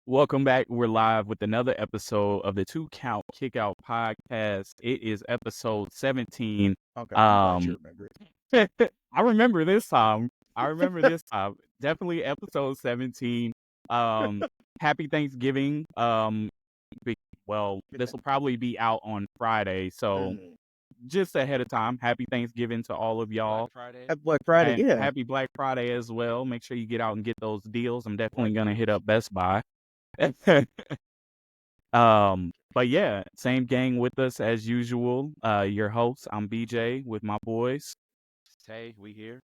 Welcome back. We're live with another episode of the Two Count Kickout podcast. It is episode 17. Okay, I'm glad you Um, remember it. I remember this time. Definitely episode 17. Um, Happy Thanksgiving. This will probably be out on Friday, so just ahead of time, happy Thanksgiving to all of y'all. Black Friday. Happy Black Friday, And yeah. happy Black Friday as well. Make sure you get out and get those deals. I'm definitely Black gonna hit deals. up Best Buy. But yeah, same gang with us as usual. Your host, I'm BJ with my boys, Tay, we here.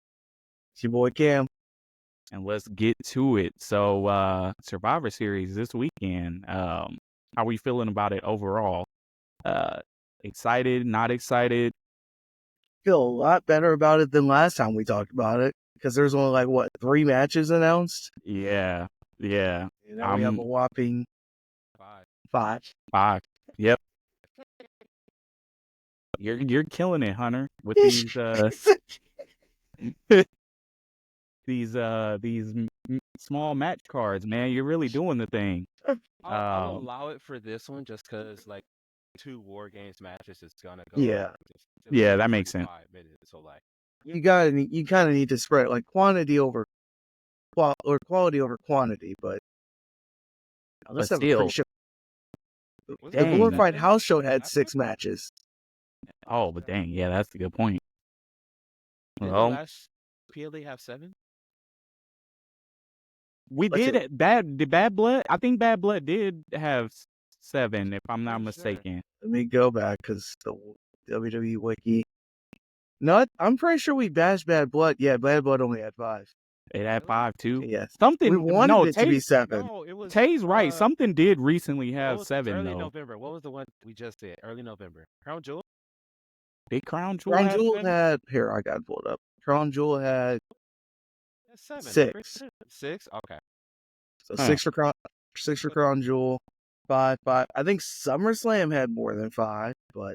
It's your boy Cam. and let's get to it. So, Survivor Series this weekend. How are we feeling about it overall? Excited? Not excited? Feel a lot better about it than last time we talked about it because there's only 3 matches announced. Yeah. And now we have a whopping 5. 5. Yep. You're killing it, Hunter, with these small match cards, man. You're really doing the thing. I'll allow it for this one just because, 2 War Games matches is gonna go. Yeah. Yeah, that makes sense. 5 minutes, so You kind of need to spread it, quantity over quality over quantity, but let's have a still. pretty show. Was The it Glorified 7? House Show had That's 6 matches. Oh, but dang, yeah, that's a good point. Didn't the Well, last PLE have 7? we Let's did Bad Blood. I think Bad Blood did have 7, if I'm not Pretty sure. mistaken. Let me go back because the WWE Wiki. No, I'm pretty sure we bashed Bad Blood. Yeah, Bad Blood only had 5. It had 5 too. Yes. Something. We wanted it to be Tay, 7. No, it was. Tay's right. Something did recently what have was 7 early though. November. What was the one we just did? Early November. Crown Jewel. Did Crown Jewel Crown have Jewel 7? had, here, I got it pulled up. Crown Jewel had That's 7. 6. 6. Okay. So Huh. 6 for Crown Jewel, 5. I think SummerSlam had more than 5, but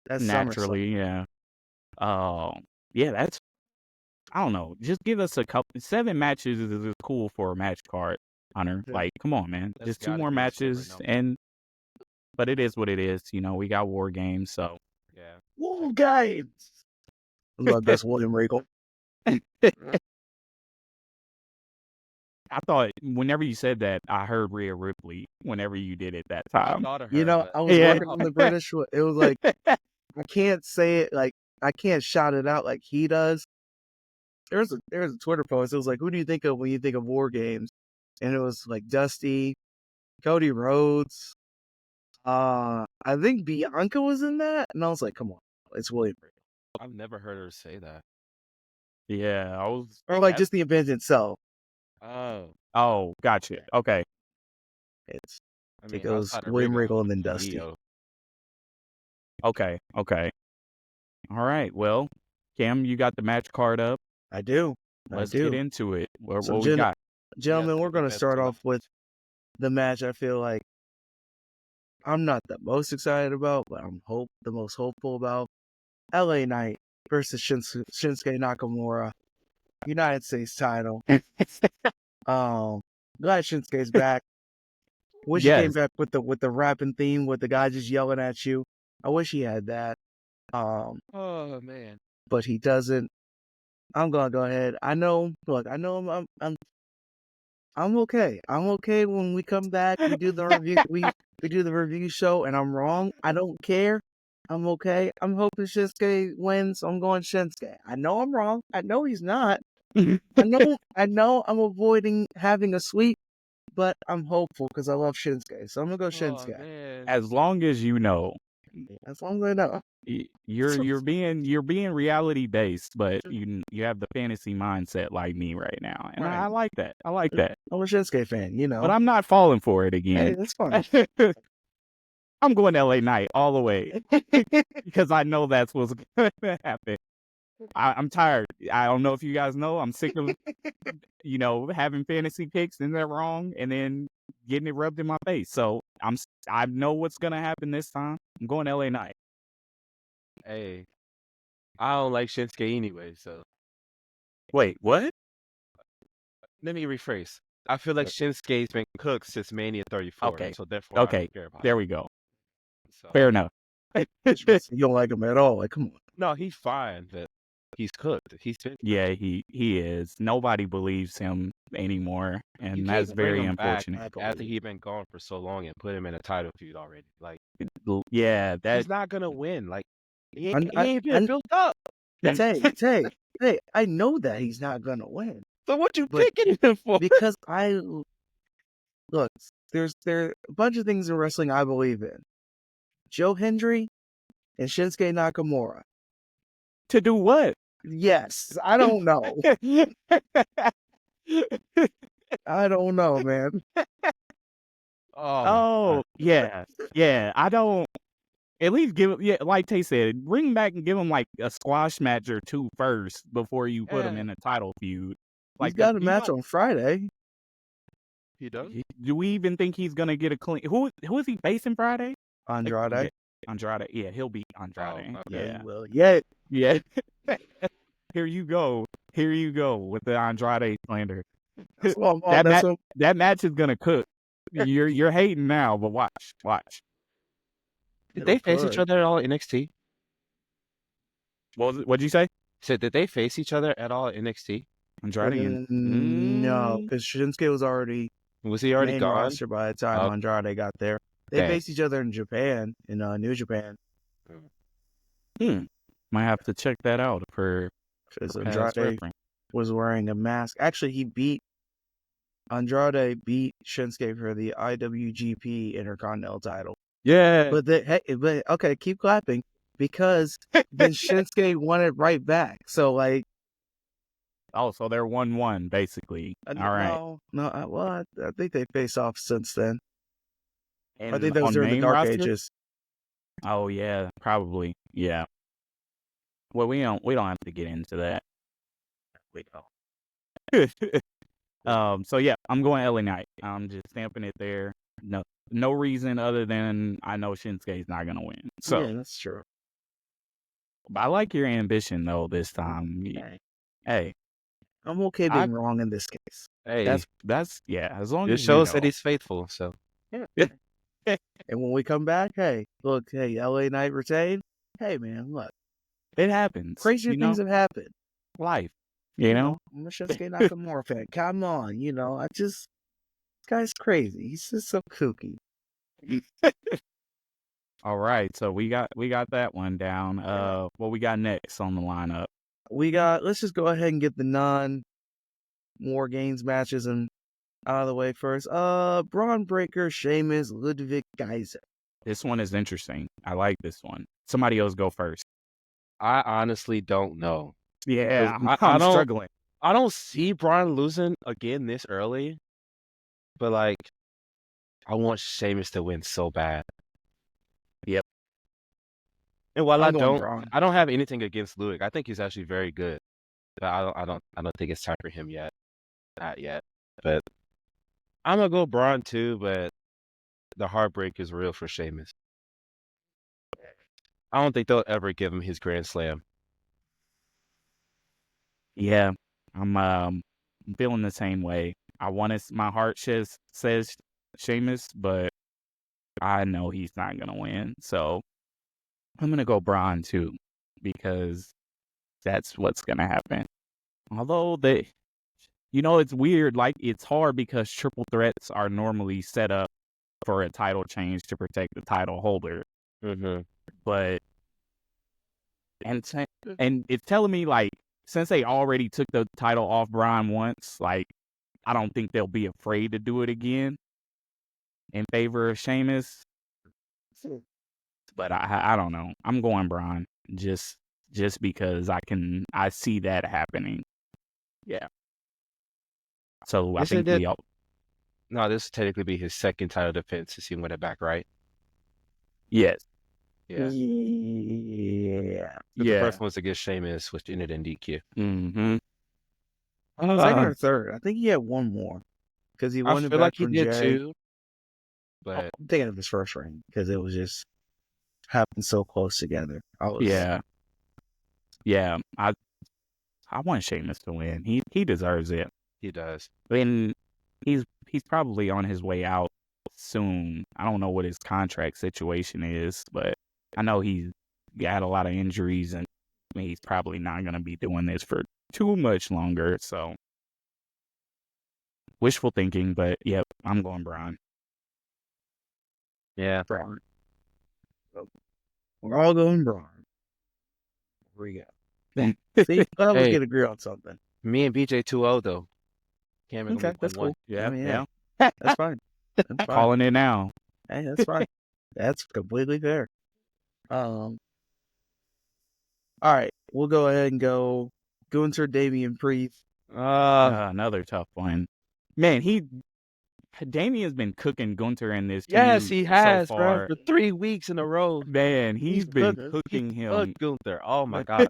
that's SummerSlam. Naturally, yeah. Yeah, that's. I don't know. Just give us a couple. 7 matches is cool for a match card, Hunter. Yeah. Like, come on, man. That's Just 2 gotta more be a silver matches, number. but it is what it is. You know, we got War Games, so. Yeah. Woo, guys! I love this William Regal. I thought whenever you said that, I heard Rhea Ripley whenever you did it that I time. thought of her. You know, but- I was Yeah. working on the British. It was like, I can't say it, I can't shout it out like he does. There's a Twitter post. It was like, who do you think of when you think of War Games? And it was like Dusty, Cody Rhodes. I think Bianca was in that, and I was like, come on, it's William Regal. I've never heard her say that. Yeah, I was. Or just the event itself. Oh, gotcha. Okay. It's I mean, goes outside of William Regal and then it's Dusty. Io. Okay. All right. Well, Cam, you got the match card up. I do. Let's I do. get into it. What So we got? Gentlemen, Yes, we're going to best start of off with the match I feel like I'm not the most excited about, but I'm the most hopeful about. LA Knight versus Shinsuke Nakamura, United States title. Glad Shinsuke's back. Wish he came back with the rapping theme with the guy just yelling at you. I wish he had that. Oh man. But he doesn't. I'm gonna go ahead. I know I'm okay. I'm okay when we come back. We do the review. We do the review show, and I'm wrong. I don't care. I'm okay. I'm hoping Shinsuke wins. I'm going Shinsuke. I know I'm wrong. I know he's not. I know I'm avoiding having a sweep, but I'm hopeful because I love Shinsuke. So I'm gonna go Shinsuke. Oh, man. As long as you know. As long as I know. You're being reality based, but you have the fantasy mindset like me right now, and Right. I like that. I like that. I'm a Shinsuke fan, you know. But I'm not falling for it Hey, again. that's fine. I'm going LA Knight all the way because I know that's what's going to happen. I'm tired. I don't know if you guys know. I'm sick of having fantasy picks and they're wrong, and then getting it rubbed in my face. So I know what's gonna happen this time. I'm going LA Knight. Hey, I don't like Shinsuke anyway, so Wait, what? let me rephrase. I feel like Shinsuke's been cooked since Mania 34. Okay. So therefore, I Okay. don't care about There it. we go. So, Fair enough. You don't like him at all. Like, come on. no, he's fine, but he's cooked. He's been. Yeah, he is. Nobody believes him anymore, You and can't that's bring very him back unfortunate. after he's been gone for so long and put him in a title feud already. Like, Yeah, that he's not gonna win. Like, he I'm- ain't been built up. Tay, I know that he's not gonna win So what you But- picking him for? because look. There are a bunch of things in wrestling I believe in. Joe Hendry and Shinsuke Nakamura. to do what? Yes, I don't know. I don't know, man. Oh, yeah. Yeah, I don't. At least give, yeah, like Tay said, bring back and give him like a squash match or two first before you put him Yeah. in a title feud. He's got a match on Friday. He does. Do we even think he's gonna get a clean? Who is he facing Friday? Andrade. Yeah, Andrade. Yeah, he'll beat Andrade. okay. Yeah, He will. Yeah. yeah. Here you go. Here you go with the Andrade slander. That match is gonna cook. You're hating now, but watch. Did they face each other at all at NXT? What'd you say? So did they face each other at all at NXT? Andrade and No, because Shinsuke was already Was he already main gone? roster by the time Oh. Andrade got there. They Dang. faced each other in Japan, in New Japan. might have to check that out for Because past Andrade reference. was wearing a mask. Actually, Andrade beat Shinsuke for the IWGP Intercontinental title. Yeah, But okay, keep clapping because then Shinsuke won it right back. So like, oh, so they're 1-1 basically. All right. I think they face off since then. I And think that was on during the main Dark roster? Ages. Oh yeah, probably. Yeah. Well, we don't have to get into that. We don't. So yeah, I'm going LA Knight. I'm just stamping it there. No reason other than I know Shinsuke's not gonna win. So yeah, that's true. I like your ambition though this time. Hey, I'm okay being wrong in this case. Hey, that's yeah. As long it as shows you that know. he's faithful. So And when we come back, hey, LA Knight retained. Hey, man, look, It happens. crazier you know? things have happened. Life. You know? I'm a Shinsuke Nakamura fan. Come on, this guy's crazy. He's just so kooky. All right. So we got that one down. What we got next on the lineup? Let's just go ahead and get the non-War Games matches and out of the way first. Braun Breaker, Sheamus, Ludwig Kaiser. This one is interesting. I like this one. Somebody else go first. I honestly don't know. Yeah, I I'm don't- struggling. I don't see Braun losing again this early, but like, I want Sheamus to win so bad. Yep. And while I'm going Braun. I don't have anything against Ludwig. I think he's actually very good. But I don't think it's time for him yet. Not yet. But I'm gonna go Braun too. But the heartbreak is real for Sheamus. I don't think they'll ever give him his Grand Slam. Yeah, I'm feeling the same way. My heart says Sheamus, but I know he's not gonna win. So I'm gonna go Braun too, because that's what's gonna happen. Although it's weird. Like it's hard because triple threats are normally set up for a title change to protect the title holder. Mm-hmm. But and it's telling me like since they already took the title off Braun once, like I don't think they'll be afraid to do it again in favor of Sheamus. But I don't know. I'm going Braun just because I see that happening. Yeah. So I Isn't think it- No, this would technically be his second title defense since he won it back, right? yes. Yeah. Yeah. But Yeah. The first one was against Sheamus, which ended in DQ. Mm-hmm. Second or third? I think he had one more because he I won it feel back like he from did Jay. too. But I'm thinking of his first reign because it was just happened so close together. Yeah. Yeah. I want Sheamus to win. He deserves it. he does. And he's probably on his way out soon. I don't know what his contract situation is, but I know he's got a lot of injuries, and he's probably not going to be doing this for too much longer. So wishful thinking, but yep, I'm going Braun. Yeah. Braun. We're all going Braun. Here we go. See, glad we Hey. can agree on something. Me and BJ 2-0 though. Cameron Okay, that's cool. Yeah, I mean, yeah. That's fine. That's fine. Calling it now. Hey, that's fine. That's completely fair. All right, we'll go ahead and go Gunther, Damian Priest. Another tough one. Man, Damian's been cooking Gunther in this team. yes, he has, so bro, far. for 3 weeks in a row. Man, he's been cooked- cooking he him. cooked Gunther. Oh my god.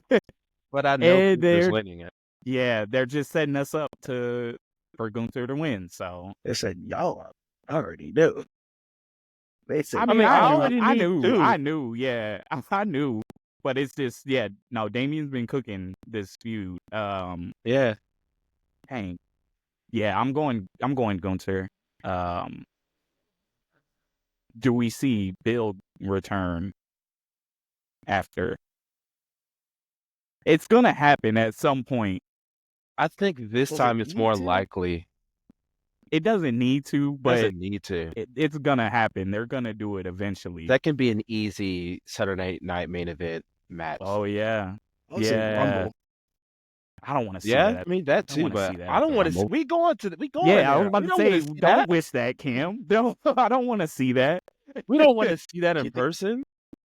But I know And Gunther's they're- winning it. Yeah, they're just setting us up for Gunther to win. So They said, y'all already knew. They said, I mean, mean, I, already I need knew, to. I knew, yeah, I knew, but it's just, yeah, no, Damian's been cooking this feud. Yeah. Dang, yeah, I'm going Gunther. Do we see Bill return after? It's gonna happen at some point. I think this Does it time it's need more to? likely. It doesn't need to, but Doesn't need to. it's gonna happen. They're gonna do it eventually. That can be an easy Saturday night main event match. Oh yeah, I'll say yeah. Rumble. I don't want to see yeah, that. I mean that I too, wanna but see that I at don't the want to. Rumble. We going to. We going. Yeah, I was there. about We to don't say, wanna see don't that. wish that, Cam. Don't. I don't want to see that. We don't want to see that in You think- person.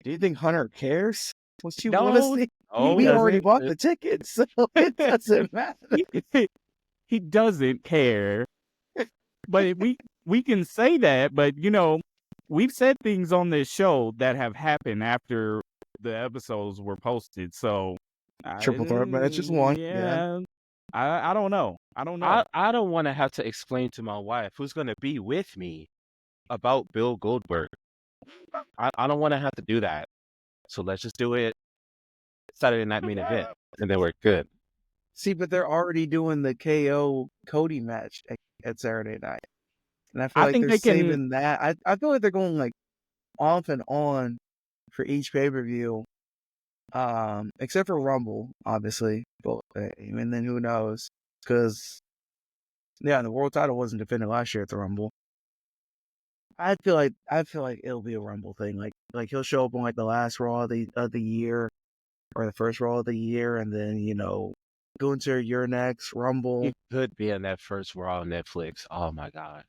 Do you think Hunter cares what you No, want to see? Oh, we doesn't. already bought the tickets, so it doesn't matter. He doesn't care. But we can say that, but we've said things on this show that have happened after the episodes were posted. So Triple threat match is one. Yeah. I don't know. I don't know. I don't want to have to explain to my wife who's going to be with me about Bill Goldberg. I don't want to have to do that. So let's just do it Saturday night main event, and then we're good. See, but they're already doing the KO Cody match at Saturday night, and I feel I like think they're they can- saving that. I feel like they're going like off and on for each pay per view, except for Rumble, obviously. But and then who knows? Because the world title wasn't defended last year at the Rumble. I feel like it'll be a Rumble thing. Like he'll show up on like the last Raw of the year, or the first Raw of the year, and then Gunther, you're next, Rumble. He could be in that first Raw on Netflix. Oh my god.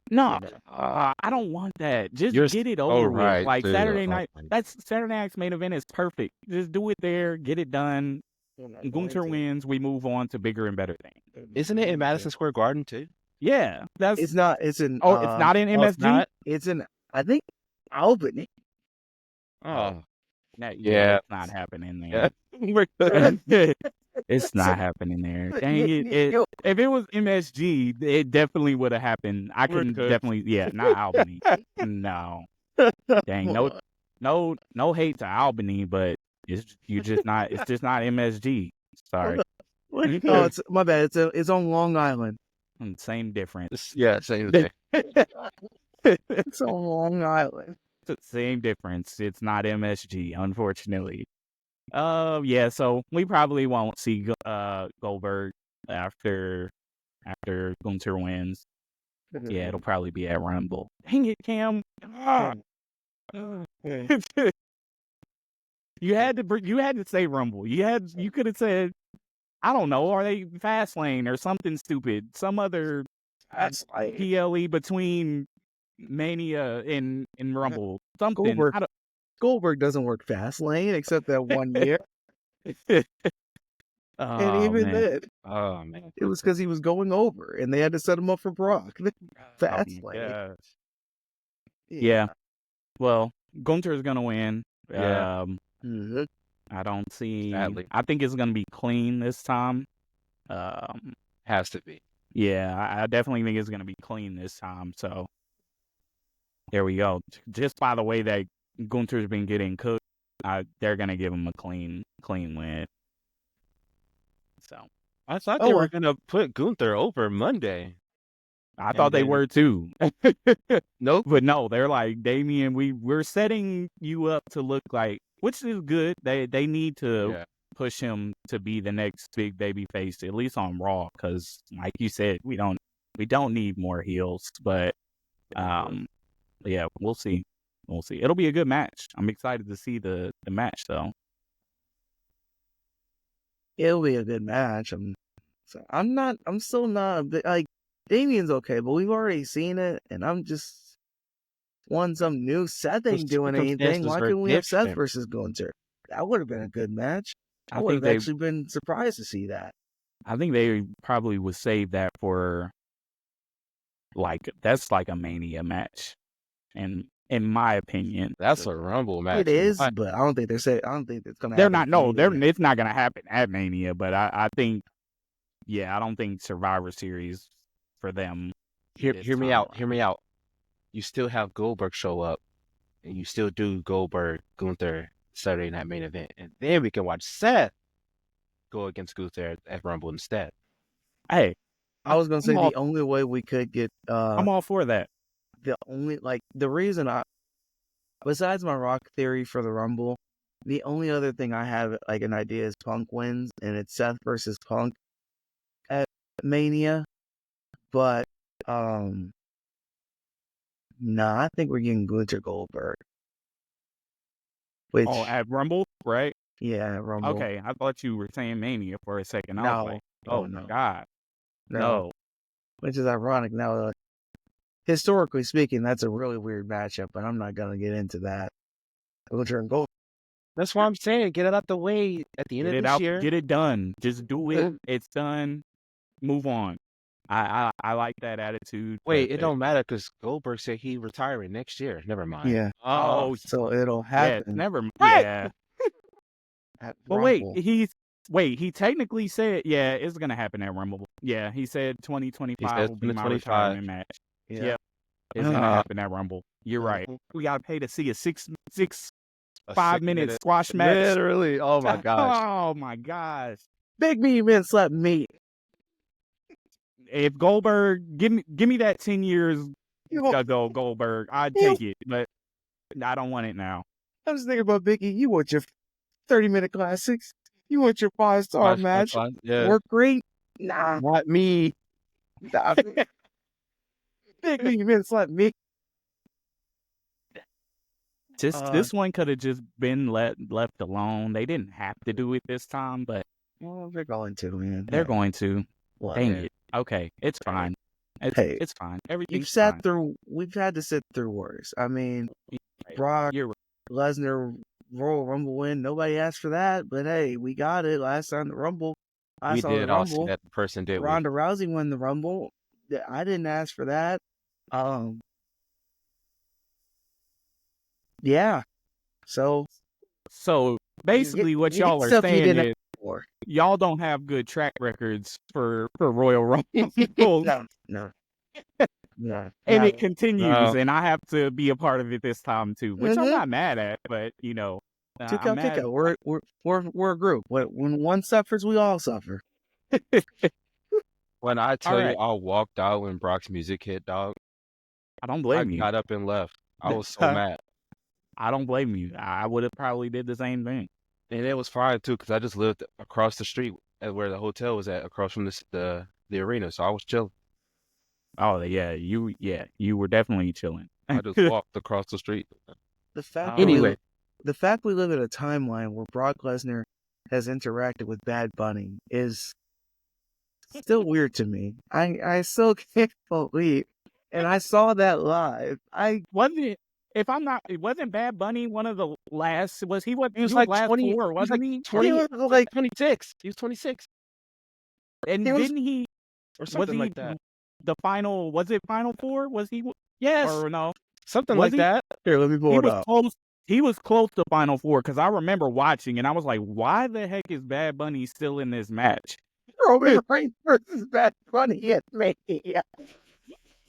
No, I don't want that. Just You're- get it oh, over with. right, Like dude. Saturday Oh, night. my- That's Saturday night's main event is perfect. Just do it there. Get it done. Gunther wins. We move on to bigger and better things. Isn't it in Madison Square Garden too? Yeah, that's. It's not. It's in. Oh, it's not in Oh, it's MSG. not? It's in. I think Albany. Oh, No, Yeah. it's not happening yeah. there. We're good. It's not happening there. Dang it! Yo, If it was MSG, it definitely would have happened. I We're can good. definitely, yeah, not Albany. No, dang, no hate to Albany, but it's just not MSG. Sorry, Oh, it's my bad. It's on Long Island. Same difference. Yeah, same thing. It's on Long Island. It's the same difference. It's not MSG, unfortunately. Yeah. So we probably won't see Goldberg after Gunther wins. Yeah, it'll probably be at Rumble. Dang it, Cam. Ah. You had to say Rumble. You could have said, I don't know, are they Fastlane or something stupid? Some other That's like PLE between Mania and Rumble. Something. Goldberg. I don't- Goldberg doesn't work fast lane except that 1 year, and Oh, even man. then, Oh man. it was because he was going over, and they had to set him up for Brock. Fast Oh, lane. gosh. Yeah. Well, Gunther's gonna win. Yeah. Mhm. I don't see. Sadly. I think it's gonna be clean this time. Has to be. Yeah, I definitely think it's gonna be clean this time. So there we go. Just by the way that Gunther's been getting cooked, they're gonna give him a clean win. So I thought Oh, they well. were gonna put Gunther over Monday. I And thought they then were too. nope. But no, they're like, Damian, we're setting you up to look like, which is good. They need to Yeah. push him to be the next big baby face, at least on Raw, because like you said, we don't need more heels. But yeah, we'll see. We'll see. It'll be a good match. I'm excited to see the match though. It'll be a good match. I'm still not a bit, like, Damien's okay, but we've already seen it, and I'm just wanting something new. Seth The ain't doing anything. circumstances Why are couldn't we have Seth different. versus Gunther? That would have been a good match. I I would think have actually been surprised to see that. they probably would save that for that's like a Mania match, and in my opinion, That's a Rumble match. It is, but I don't think it's gonna they're happen. not. at No, Mania. it's not gonna happen at Mania. But I think, yeah, I don't think Survivor Series for them. Hear this me time out. around. Hear me out. You still have Goldberg show up, and you still do Goldberg Gunther Saturday Night Main Event, and then we can watch Seth go against Gunther at Rumble instead. Hey, I was gonna say all- the only way we could get I'm all for that. the reason besides my Rock theory for the Rumble, the only other thing I have like an idea is Punk wins, and it's Seth versus Punk at Mania. But I think we're getting Gunther Goldberg. Which At Rumble, right? yeah, Rumble. Okay, I thought you were saying Mania for a second. I was No, like, oh, oh no. God, No. no. Which is ironic now. Historically speaking, that's a really weird matchup, but I'm not gonna get into that. Gunther and Goldberg. That's why I'm saying get it out the way at the end Get of it this out, year. get it done. Just do it. It's done. Move on. I like that attitude. Wait, but it don't matter because Goldberg said he retiring next year. Never mind. Yeah. Oh, So it'll yeah, happen. never. Right. Yeah. At But Rumble. he technically said, yeah, it's gonna happen at Rumble. Yeah, he said 2025 will be my 2025. retirement match. Yeah. Yep. It's gonna happen at Rumble. You're right. We gotta pay to see a 5-minute squash match. Literally. Oh my gosh. Oh my gosh. Big meat men slap meat. If Goldberg give me that 10 years You want- ago, Goldberg, I'd You- take it, but I don't want it now. I was thinking about Biggie. You want your 30-minute classics? You want your 5-star match? Yeah. Work great? Nah. Not me. Nah. Big meat men slap meat. This one could have just been left alone. They didn't have to do it this time, but Well, they're going to, man. they're going to. Well, Dang it. Okay, it's fine. Hey, It's fine. Everything's You've sat fine. through. We've had to sit through worse. I mean, Right. Brock You're right. Lesnar Royal Rumble win. Nobody asked for that, but hey, we got it last time. The Rumble. I We saw the did all see Rumble. that the person did. Ronda Rousey won the Rumble. I didn't ask for that. Yeah. So Basically, what you get y'all are stuff you saying didn't is for. y'all don't have good track records for Royal Rumble. No. And it continues, No. and I have to be a part of it this time too, which I'm Mhm. not mad at. But I'm mad. We're a group. When one suffers, we all suffer. When I tell Alright. you I walked out when Brock's music hit, dog, I don't I blame you. got up and left. I was so mad. I don't blame you. I would have probably did the same thing. And it was fine too, because I just lived across the street at where the hotel was at, across from the arena. So I was chilling. Oh yeah, you were definitely chilling. I just walked across the street. The fact Anyway. the fact we live in a timeline where Brock Lesnar has interacted with Bad Bunny is still weird to me. I still can't believe, and I saw that live. Wasn't Bad Bunny one of the last? Was he what? He was he like last 20. four, He was wasn't like he? 20. He was like 26. He was 26 And he was- didn't he? or Was something he like that. the final? Was it Final Four? Was he? Yes, Or no? something was like he? that. here. Let me pull He it was up. close. He was close to Final Four because I remember watching and I was like, "Why the heck is Bad Bunny still in this match?" Roman Reigns versus Bad Bunny at Mania.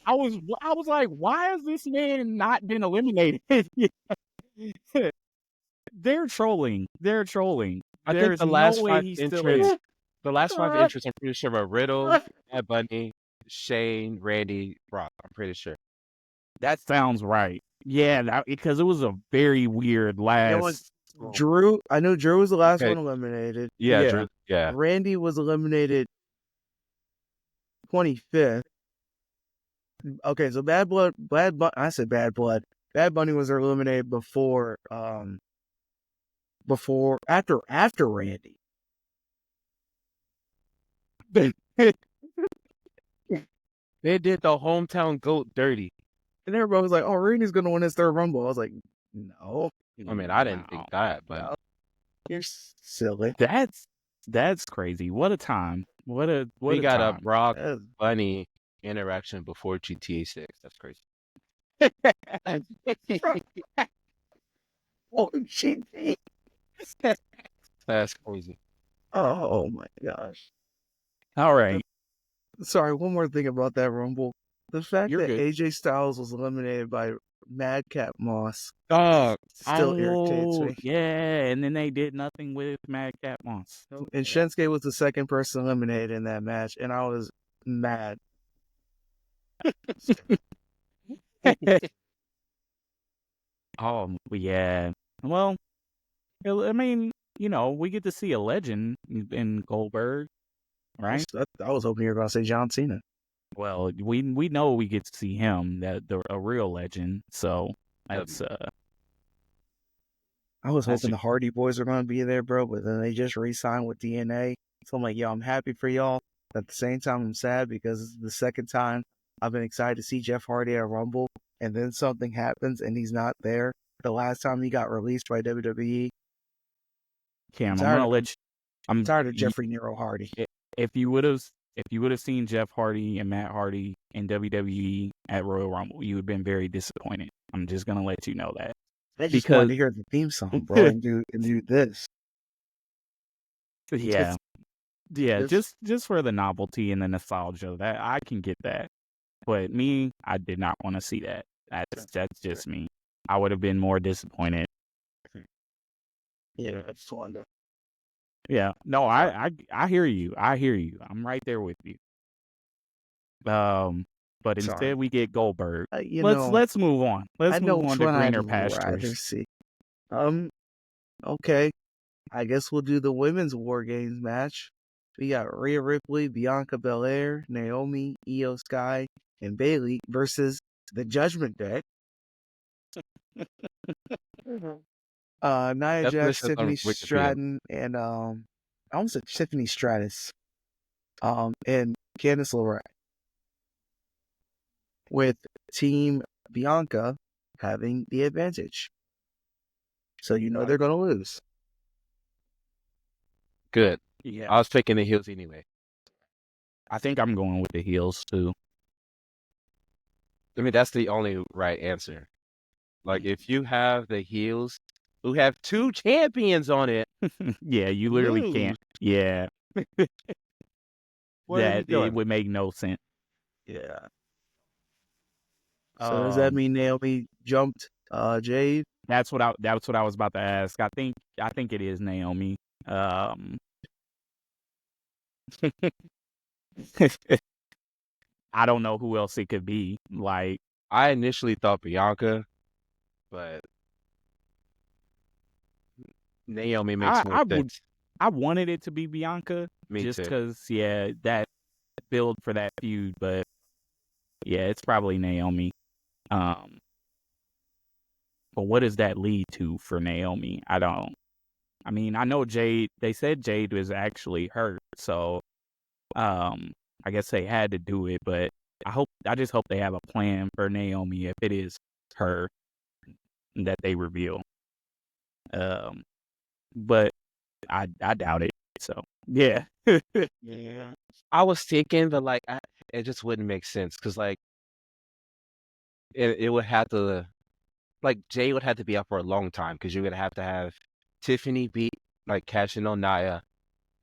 I was like, "Why has this man not been eliminated?" They're trolling. They're trolling. I think There's the last no way five he's still entrants, in. the last 5 entrants, I'm pretty sure were Riddle, Bad Bunny, Shane, Randy, Brock. I'm pretty sure. That sounds right. Yeah, because it was a very weird You know what? last. Drew, I know Drew was the last Okay. one eliminated. Yeah, Yeah. Drew. Yeah. Randy was eliminated 25th. Okay, so I said Bad Blood. Bad Bunny was eliminated after Randy. They did the hometown goat dirty. And everybody was like, "Oh, Randy's gonna win his third Rumble." I was like, "No, I mean, I didn't think that, but no, you're silly." That's crazy. What a time. What a we got time. a Brock That is- Bunny interaction before GTA 6. That's crazy. Oh, shit. That's crazy. Oh my gosh. All right. Sorry, one more thing about that Rumble. The fact You're that good. AJ Styles was eliminated by Madcap Moss Dog. still irritates Oh, me. yeah, and then they did nothing with Madcap Moss. And Shinsuke was the second person eliminated in that match, and I was mad. Oh, yeah. Well, I mean, we get to see a legend in Goldberg, right? I was hoping you were going to say John Cena. Well, we know we get to see him, a real legend. So that's I was That's hoping the Hardy Boys were going to be there, bro, but then they just re-signed with DNA. So I'm like, yo, I'm happy for y'all. At the same time, I'm sad because this is the second time I've been excited to see Jeff Hardy at Rumble, and then something happens and he's not there. The last time he got released by WWE. Cam. I'm tired gonna of- let you. I'm tired of Jeffrey Nero Hardy. If you would have seen Jeff Hardy and Matt Hardy in WWE at Royal Rumble, you would have been very disappointed. I'm just gonna let you know that. I just because- wanted to hear the theme song, bro, and do this. Yeah. Yeah, Just- just for the novelty and the nostalgia, that I can get that. But me, I did not want to see that. That's just me. I would have been more disappointed. Yeah, that's fun. Yeah. No, I hear you. I hear you. I'm right there with you. But instead Sorry. we get Goldberg. Let's Let's move on. Let's I know move on which to one I'd greener rather pastures. see. Okay. I guess we'll do the women's War Games match. We got Rhea Ripley, Bianca Belair, Naomi, Io Sky, and Bailey versus the Judgment Day. Nia That's Jax, listed on Tiffany Wikipedia. Stratton, and I almost said Tiffany Stratus. And Candice LeRae. With Team Bianca having the advantage. So you know they're gonna lose. Good. Yeah. I was picking the heels anyway. I think I'm going with the heels too. I mean, that's the only right answer. Like, if you have the heels who have two champions on it, Yeah, you literally lose. can't. Yeah. What are you That it doing? would make no sense. Yeah. So does that mean Naomi jumped Jade? That's what I was about to ask. I think it is Naomi. I don't know who else it could be. Like, I initially thought Bianca, but Naomi makes I more would- sense. I wanted it to be Bianca Me just too. because, that build for that feud. But yeah, it's probably Naomi. But what does that lead to for Naomi? I mean, I know Jade. They said Jade was actually hurt, so I guess they had to do it. But I just hope they have a plan for Naomi if it is her that they reveal. But I doubt it. So yeah. Yeah. I was thinking, but like, it just wouldn't make sense because like, it would have to, like, Jay would have to be up for a long time because you're gonna have to have Tiffany beat like cashing on Nia,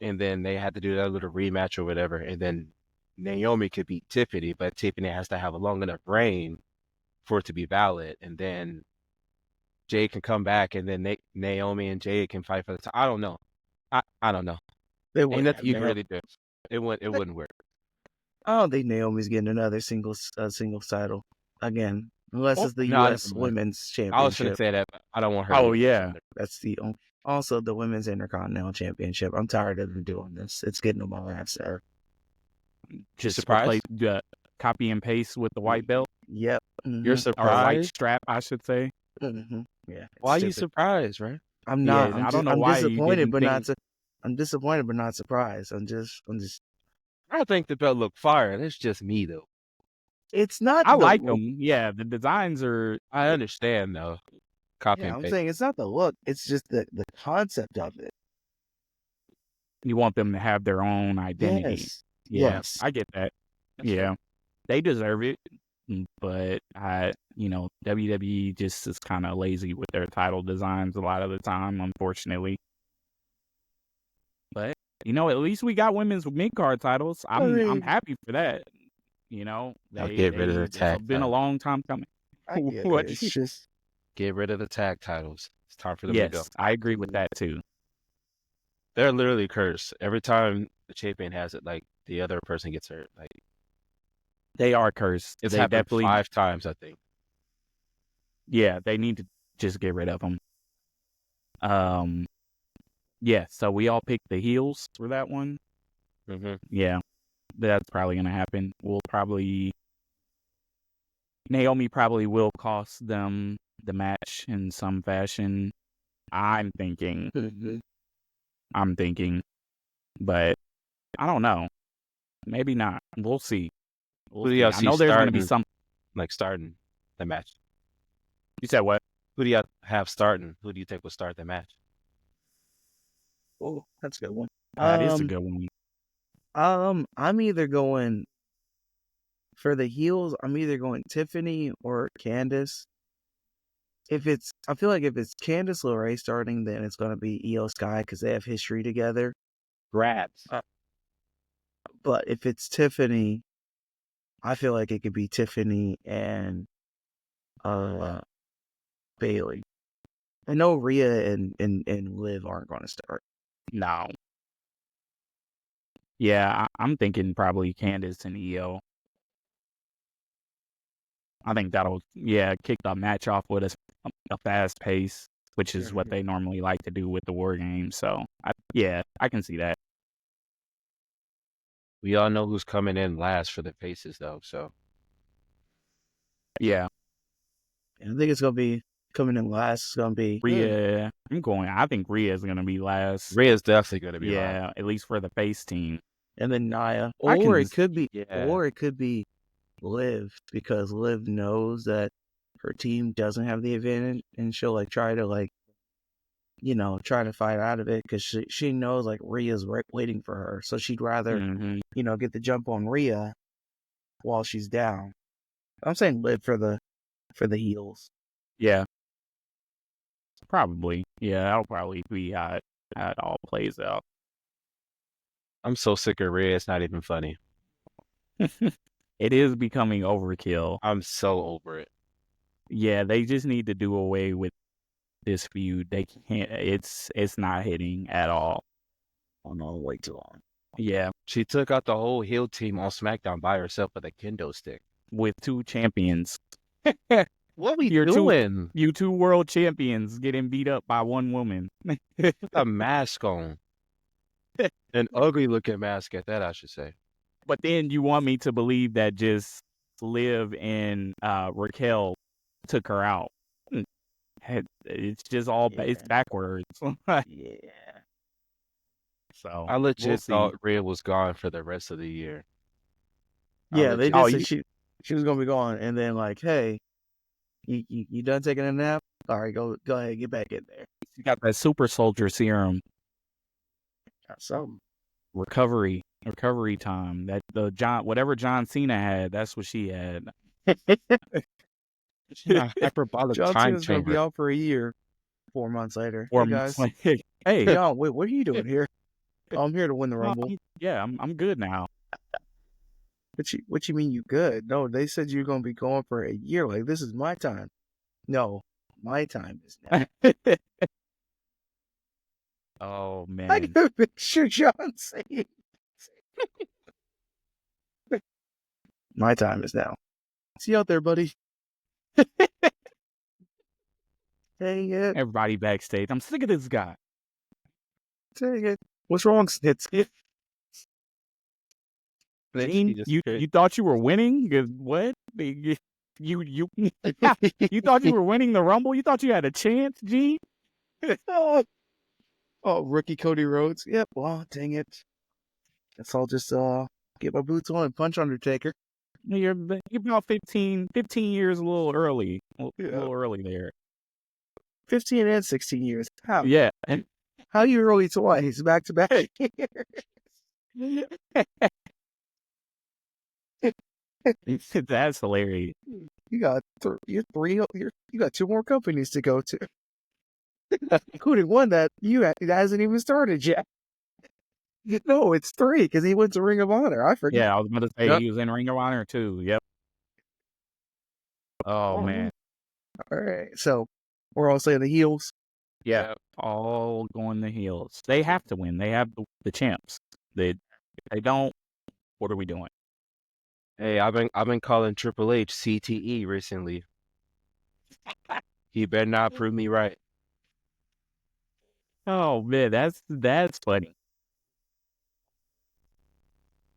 and then they had to do that little rematch or whatever, and then Naomi could beat Tiffany, but Tiffany has to have a long enough reign for it to be valid, and then Jay can come back, and then Naomi and Jay can fight for the time. I don't know. I don't know. They Ain't wouldn't nothing you have can really do. It wouldn't work. I don't think Naomi's getting another singles title again, unless Oh, it's the no, U.S. never mind. Women's I was gonna Championship. say that, but I don't want her. Oh to yeah, That's the only. Also, the Women's Intercontinental Championship. I'm tired of them doing this. It's getting on my last nerve. just surprised? replace copy and paste with the white belt Yep. You're Mhm. or white surprised? strap, I should say. Mhm. Yeah. it's Why are you stupid. surprised, right? I'm Yeah, not. I don't know I'm why you disappointed, didn't but think. not. I'm disappointed, but not surprised. I'm just. I think the belt looked fire. That's just me though. It's not I the like look. them. Yeah, the designs are. I understand though. Copy Yeah, and I'm paste. saying it's not the look. It's just the concept of it. You want them to have their own identity. Yes. Yeah, Yes. I get that. That's Yeah, fair. they deserve it. But WWE just is kind of lazy with their title designs a lot of the time, unfortunately. But at least we got women's mid card titles. I'm mean- happy for that. Y'all get rid of the It's tag been a titles. long time coming. I get What it. It's you- just. Get rid of the tag titles. It's time for them to go. Yes, I agree with that too. They're literally cursed. Every time the champion has it, like the other person gets hurt. Like They are cursed. it's They happened definitely, 5 times, I think. yeah, they need to just get rid of them. Yeah, so we all picked the heels for that one. Mm-hmm. Yeah, that's probably gonna happen. Naomi probably will cost them the match in some fashion. I'm thinking, but I don't know. Maybe not. We'll see. Who do y'all I see know there's gonna be starting? some. Starting the match. You said what? Who do y'all have starting? Who do you think will start the match? Oh, that's a good one. That is a good one. I'm either going for the heels. I'm either going Tiffany or Candice. I feel like if it's Candice LeRae starting, then it's going to be Io Sky because they have history together. Grabs. But if it's Tiffany, I feel like it could be Tiffany and Bailey. I know Rhea and Liv aren't going to start. No. Yeah, I'm thinking probably Candice and Io. I think that'll kick the match off with a fast pace, which is what they normally like to do with the War Games. So I can see that. We all know who's coming in last for the faces, though. So Yeah, And I think it's going to be coming in last. It's going to be Rhea. I think Rhea is gonna be last. Rhea's definitely going to be last. Yeah, at least for the face team. and then Nia, I can or s- it could be, Yeah. or it could be Liv because Liv knows that her team doesn't have the advantage, and she'll try to fight out of it because she knows Rhea's waiting for her, so she'd rather Mhm. get the jump on Rhea while she's down. I'm saying Liv for the heels. Yeah, probably. Yeah, that'll probably be how it all plays out. I'm so sick of Rhea. It's not even funny. It is becoming overkill. I'm so over it. Yeah, they just need to do away with this feud. They can't. It's not hitting at all. Oh no, way too long. Yeah, She took out the whole heel team on SmackDown by herself with a kendo stick. with two champions. What we You're doing? You two world champions getting beat up by one woman. Put a mask on. An ugly looking mask at that, I should say. But then you want me to believe that just Liv and Raquel took her out. It's just all it's Yeah. backwards. Yeah. So I legit we'll see. thought Rhea was gone for the rest of the year. I Yeah, they legit- just said she was gonna be gone, and then hey, you done taking a nap? All right, go ahead, get back in there. She got that super soldier serum. Got something. Recovery time. That whatever John Cena had, that's what she had. Hyperbolic John time Cena's gonna be chamber. out for a year. 4 months later. Or Hey guys, hey, John, wait, what are you doing here? Oh, I'm here to win the Rumble. I'm good now. What you mean you good? No, they said you're gonna be going for a year. This is my time. No, my time is now. Oh man. I can picture John saying My time is now. See you out there, buddy. Dang it. Everybody backstage. I'm sick of this guy. Dang it. What's wrong, Snitsky? Gene, you thought you were winning? What? You you thought you were winning the Rumble? You thought you had a chance, Gene? Oh, rookie Cody Rhodes. Yep. Well, dang it. Guess I'll just get my boots on and punch Undertaker. You're about 15 years a little early. A little early there. 15 and 16 years. How? Yeah. How you early twice, back to back? That's hilarious. You got you got 2 more companies to go to, including one that hasn't even started yet. No, it's 3 because he went to Ring of Honor. I forget. Yeah, I was about to say he was in Ring of Honor too. Yep. Oh man. All right, so we're all saying the heels. Yeah, all going the heels. They have to win. They have the champs. If they don't, what are we doing? Hey, I've been calling Triple H CTE recently. He better not prove me right. Oh man, that's funny.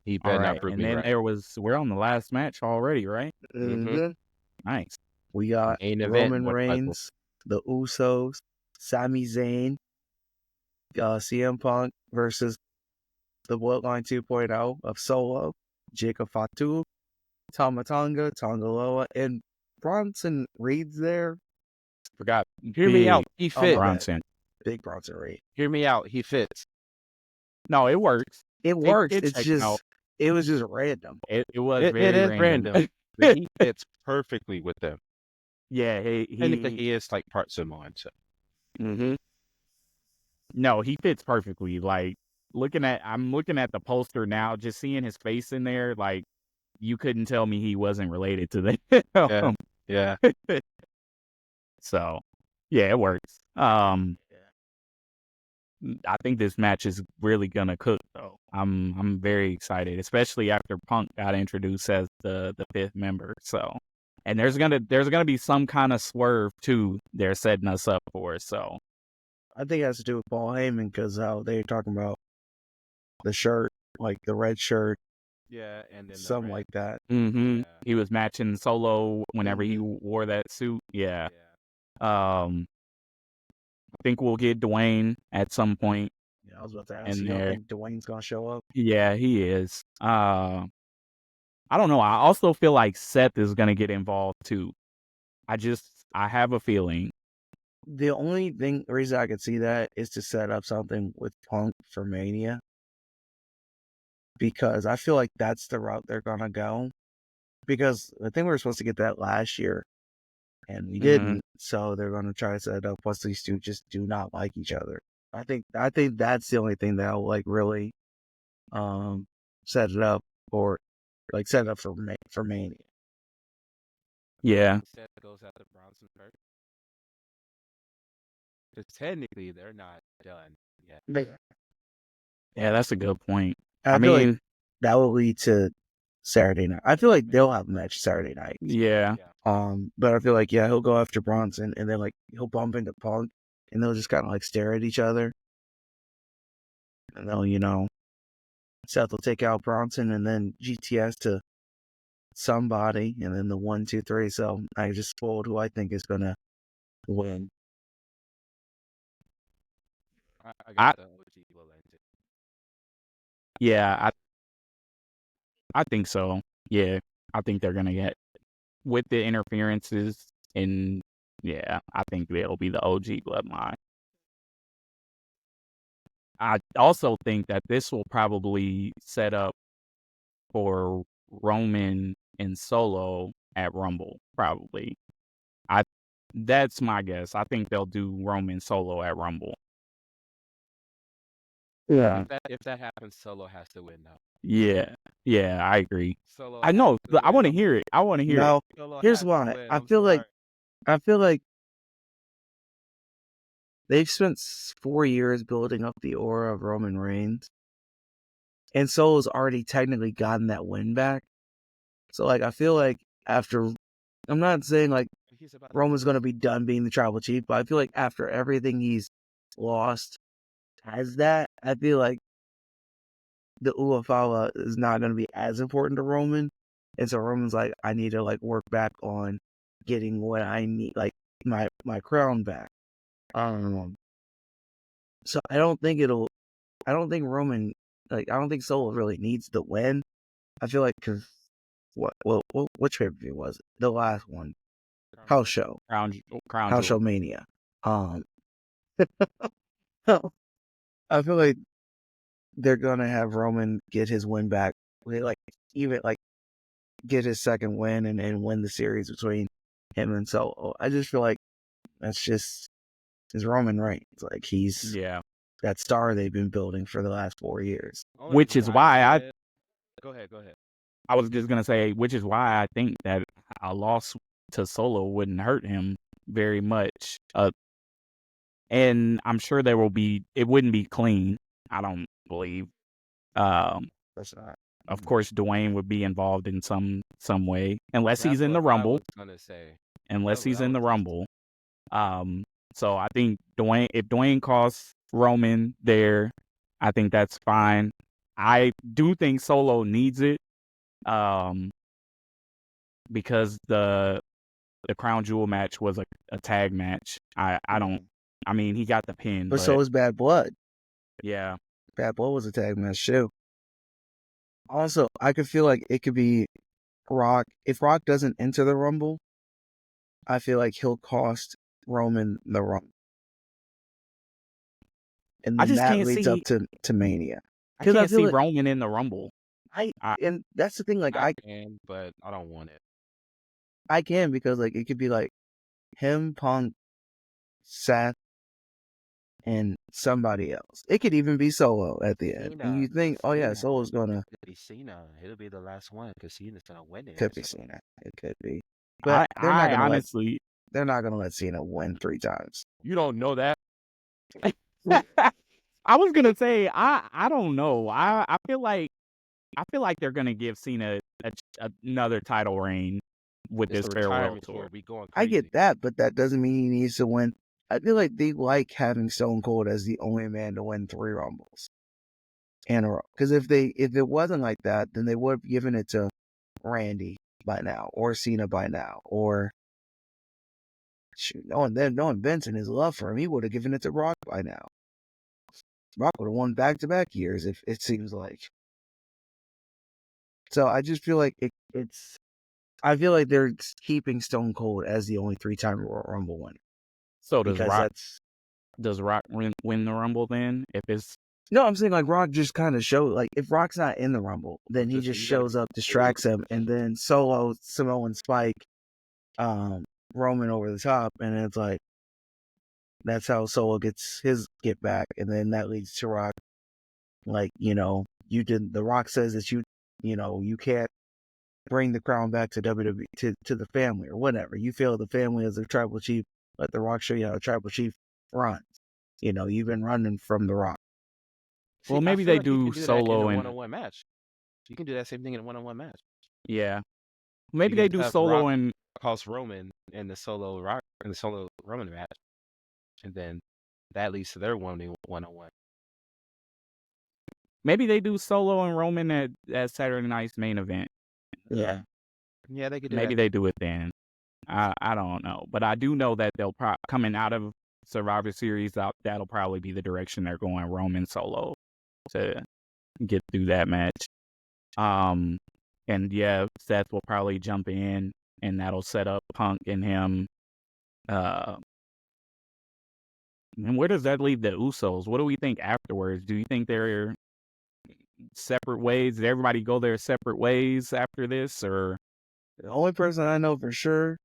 He better not prove me right. And then we're on the last match already, right? Mm-hmm. Nice. We got Roman Reigns, the Usos, Sami Zayn, CM Punk versus the Bloodline 2.0 of Solo, Jacob Fatu, Tama Tonga, Tonga Loa, and Bronson Reed's there. Forgot. Hear me out. He fits. Bronson. Big Bronson Reed. Hear me out. He fits. No, it works. It works. It's just it was just random. It was very random. But he fits perfectly with them. Yeah, he is like part Samoan. So. Mm-hmm. No, he fits perfectly. Like I'm looking at the poster now, just seeing his face in there. Like you couldn't tell me he wasn't related to them. Yeah. So, yeah, it works. I think this match is really gonna cook though. I'm very excited, especially after Punk got introduced as the 5th member. So, and there's gonna be some kind of swerve too. They're setting us up for. So, I think it has to do with Paul Heyman because they're talking about the shirt, like the red shirt. Yeah, and then something like that. Mm-hmm. Yeah. He was matching Solo whenever he wore that suit. Yeah. I think we'll get Dwayne at some point. Yeah, I was about to ask you. I think Dwayne's gonna show up. Yeah, he is. I don't know. I also feel like Seth is gonna get involved too. I have a feeling. The only reason I could see that is to set up something with Punk for Mania. Because I feel like that's the route they're gonna go. Because I think we were supposed to get that last year, and we didn't. So they're gonna try to set it up. Plus, these two just do not like each other. I think that's the only thing that'll like really, set it up for Mania. Yeah. Seth goes after Bronson first. Because technically they're not done yet. Yeah, that's a good point. I mean, like that will lead to Saturday night. I feel like they'll have a match Saturday night. Yeah. But I feel like he'll go after Bronson, and then like he'll bump into Punk, and they'll just kind of like stare at each other, and they'll Seth will take out Bronson, and then GTS to somebody, and then the 1, 2, 3. So I just spoiled who I think is gonna win. I got the OG Bloodline too. Yeah, I think so. Yeah, I think they're gonna get with the interferences, and yeah, I think they'll be the OG Bloodline. I also think that this will probably set up for Roman and Solo at Rumble. Probably, that's my guess. I think they'll do Roman Solo at Rumble. Yeah. If that happens, Solo has to win now. Yeah, I agree. Solo I know. I want to hear it. No, here's why. I feel like they've spent 4 years building up the aura of Roman Reigns, and Solo's already technically gotten that win back. So like I feel like after, I'm not saying like He's about Roman's gonna be done being the tribal chief, but I feel like after everything he's lost as that, I feel like the Uafawa is not gonna be as important to Roman. And so Roman's like, I need to like work back on getting what I need, like my crown back. So I don't think Roman, like I don't think Solo really needs the win. I feel like because which pay-per-view was it? The last one, House Show, Crown House Show Jewel. Mania. I feel like they're gonna have Roman get his win back, like even like get his second win and win the series between him and Solo. I just feel like that's just is Roman Reigns. Like he's Yeah. that star they've been building for the last 4 years. Only Which thing is why I Go ahead. I was just gonna say, which is why I think that a loss to Solo wouldn't hurt him very much. And I'm sure it wouldn't be clean. I don't believe. That's not. Of course, Dwayne would be involved in some way, unless he's That's in the what I Rumble. was gonna say. Unless That's what he's I in the was gonna say. Rumble. So I think if Dwayne costs Roman there, I think that's fine. I do think Solo needs it, because the Crown Jewel match was a tag match. I don't. I mean, he got the pin, But so is Bad Blood. yeah. Bad Blood was a tag match too. Also, I could feel like it could be Rock. If Rock doesn't enter the Rumble, I feel like he'll cost Roman the Rumble. And I then just that can't leads see. up to Mania. I 'Cause I can't feel see like- Roman in the Rumble. And that's the thing, like I can, but I don't want it. I can because like it could be like him, Punk, Seth, and somebody else. It could even be Solo at the end. And you think, oh yeah, Solo's gonna It'll be Cena. It'll be the last one because Cena's gonna win it. could be Cena. It could be. But I they're not gonna honestly, they're not gonna let Cena win 3 times. You don't know that. I was gonna say I don't know. I feel like they're gonna give Cena another title reign with It's this the farewell retirement tour. tour. We going I crazy. get that, but that doesn't mean he needs to win. I feel like they like having Stone Cold as the only man to win 3 Rumbles in a row. Because if it wasn't like that, then they would have given it to Randy by now, or Cena by now, or shoot, knowing Vince and his love for him, he would have given it to Rock by now. Rock would have won back-to-back years, if it seems like. So I just feel like it's. I feel like they're keeping Stone Cold as the only 3-time Royal Rumble winner. So does Because Rock that's. does Rock win the Rumble then? If it's No, I'm saying like Rock just kind of showed, like if Rock's not in the Rumble, then he Just- just you gotta shows up, distracts him, and then Solo, Samoan Spike, Roman over the top, and it's like that's how Solo gets his get back, and then that leads to Rock, like the Rock says that you can't bring the crown back to WWE to the family or whatever. You feel the family as a tribal chief, let the Rock show you how a tribal chief runs. You've been running from the Rock. Well, I maybe feel they like you do can that Solo in a and- one-on-one match. You can do that same thing in a one-on-one match. yeah, maybe You they can do have Solo Rock- and Cost Roman in the solo Roman match, and then that leads to their one-on-one. maybe they do Solo and Roman at Saturday Night's main event. Yeah. Yeah, they could do Maybe that. they do it then. I don't know, but I do know that they'll coming out of Survivor Series. That'll probably be the direction they're going. Roman Solo to get through that match. And yeah, Seth will probably jump in, and that'll set up Punk and him. And where does that leave the Usos? What do we think afterwards? Do you think they're separate ways? Did everybody go their separate ways after this, or? The only person I know for sure,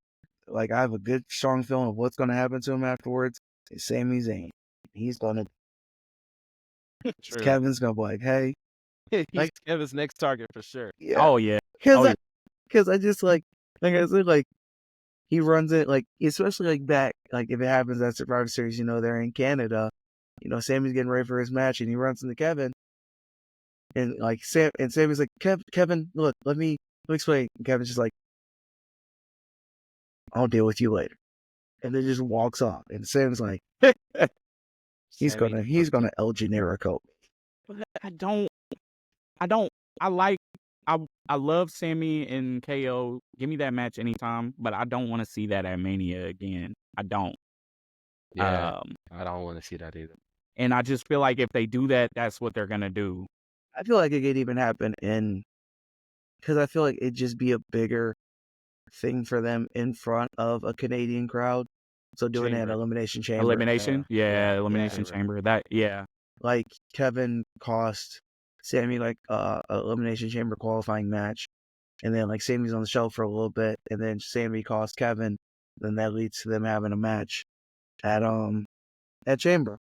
like I have a good strong feeling of what's going to happen to him afterwards, is Sami Zayn. He's going to, True. Kevin's going to be like, hey. He's like- Kevin's next target for sure. Yeah. Oh yeah, Because I just like I said, like, he runs it, like, especially like back, like if it happens at Survivor Series, they're in Canada, Sammy's getting ready for his match and he runs into Kevin. And like Sammy's like, Kevin, look, let me me explain. Kevin's just like, I'll deal with you later. And then just walks off. And Sam's like, he's Sammy, gonna El Generico. But I don't. I like. I love Sammy and KO. Give me that match anytime, but I don't want to see that at Mania again. I don't. yeah, I don't want to see that either. And I just feel like if they do that, that's what they're gonna do. I feel like it could even happen because I feel like it'd just be a bigger thing for them in front of a Canadian crowd. So doing it at Chamber. Elimination Chamber. Elimination, yeah, Yeah, Elimination yeah. Chamber. That, yeah, Like Kevin cost Sammy like a Elimination Chamber qualifying match. And then like Sammy's on the show for a little bit, and then Sammy cost Kevin. Then that leads to them having a match at Chamber.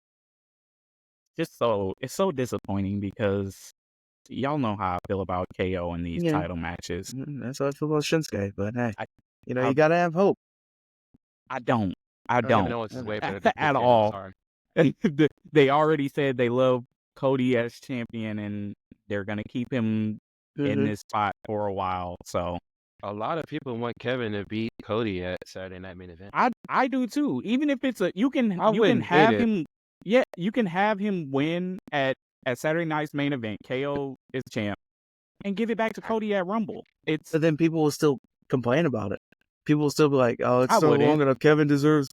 it's so disappointing because y'all know how I feel about KO in these Yeah. title matches. That's how I feel about Shinsuke. But hey, I- you I- you gotta have hope. I don't. I Kevin don't. Owens is way better At than Chris Jericho, all. sorry. They already said they love Cody as champion, and they're gonna keep him in Mhm. this spot for a while. So A lot of people want Kevin to beat Cody at Saturday Night Main Event. I do too. Even if it's you can wouldn't hate have it. him. Yeah, you can have him win at Saturday night's main event. KO is champ, and give it back to Cody at Rumble. It's But then people will still complain about it. People will still be like, "Oh, it's I so wouldn't. long enough. Kevin deserves."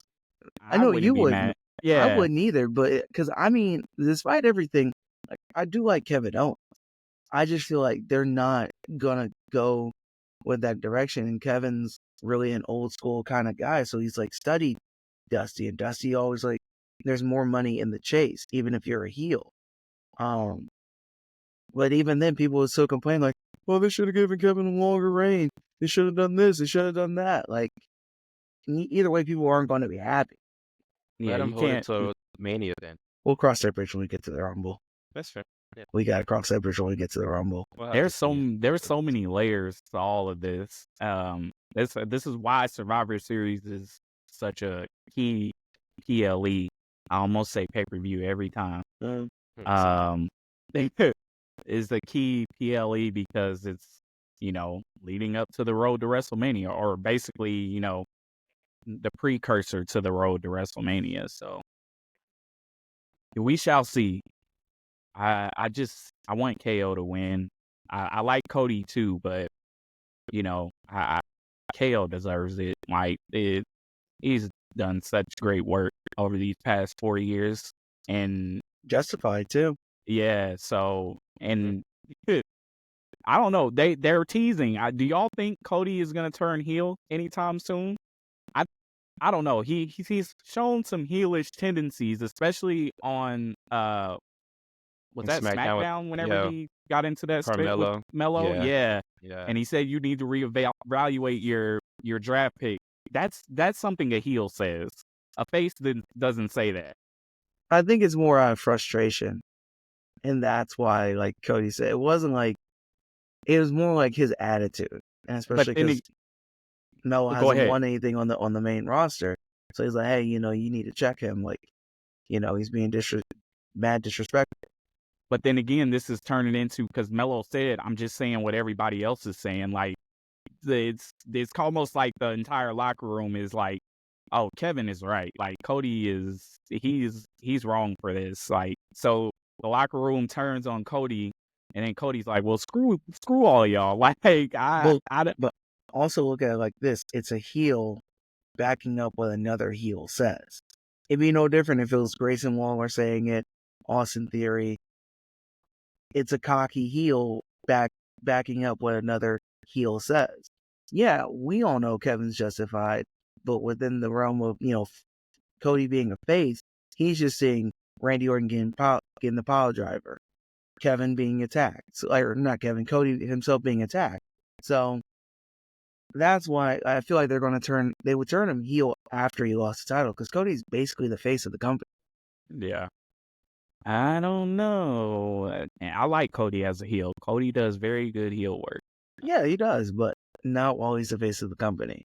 I know wouldn't you be wouldn't. mad. Yeah, I wouldn't either. But because I mean, despite everything, like I do like Kevin Owens. I just feel like they're not gonna go with that direction. And Kevin's really an old school kind of guy, so he's like studied Dusty, and Dusty always like there's more money in the chase, even if you're a heel. But even then, people would still complain like, "Well, they should have given Kevin a longer reign. They should have done this. They should have done that." Like either way, people aren't going to be happy. yeah. Let him You hold it can't. to Mania then. We'll cross that bridge when we get to the Rumble. That's fair. We gotta cross that bridge when we get to the Rumble. We'll have to see. There's so many layers to all of this. This is why Survivor Series is such a key PLE. I almost say pay-per-view every time. Is the key PLE because it's leading up to the road to WrestleMania, or basically the precursor to the road to WrestleMania. So we shall see. I want KO to win. I like Cody too, but KO deserves it. Like he's done such great work over these past 4 years, and Justified too. yeah. So and I don't know. They're teasing. Do y'all think Cody is gonna turn heel anytime soon? I don't know. He's shown some heelish tendencies, especially on was that SmackDown whenever he got into that split with Carmelo. Melo? Yeah. And he said you need to reevaluate your draft pick. That's something a heel says. A face doesn't say that. I think it's more out of frustration, and that's why, like Cody said, it wasn't like it was more like his attitude, and especially because Melo hasn't won anything on the main roster, so he's like, hey, you need to check him, like, he's being mad disrespectful. But then again, this is turning into, because Melo said, I'm just saying what everybody else is saying. Like, it's almost like the entire locker room is like, oh, Kevin is right. Like, Cody he's wrong for this. Like, so the locker room turns on Cody, and then Cody's like, well, screw all of y'all. Like, but also look at it like this. It's a heel backing up what another heel says. It'd be no different if it was Grayson Waller saying it, Austin Theory. It's a cocky heel backing up what another heel says. Yeah, we all know Kevin's justified, but within the realm of, Cody being a face, he's just seeing Randy Orton getting the pile driver, Kevin being attacked. So, or not Kevin, Cody himself being attacked. So that's why I feel like they would turn him heel after he lost the title, because Cody's basically the face of the company. Yeah. I don't know. I like Cody as a heel. Cody does very good heel work. Yeah, he does, but not while he's the face of the company.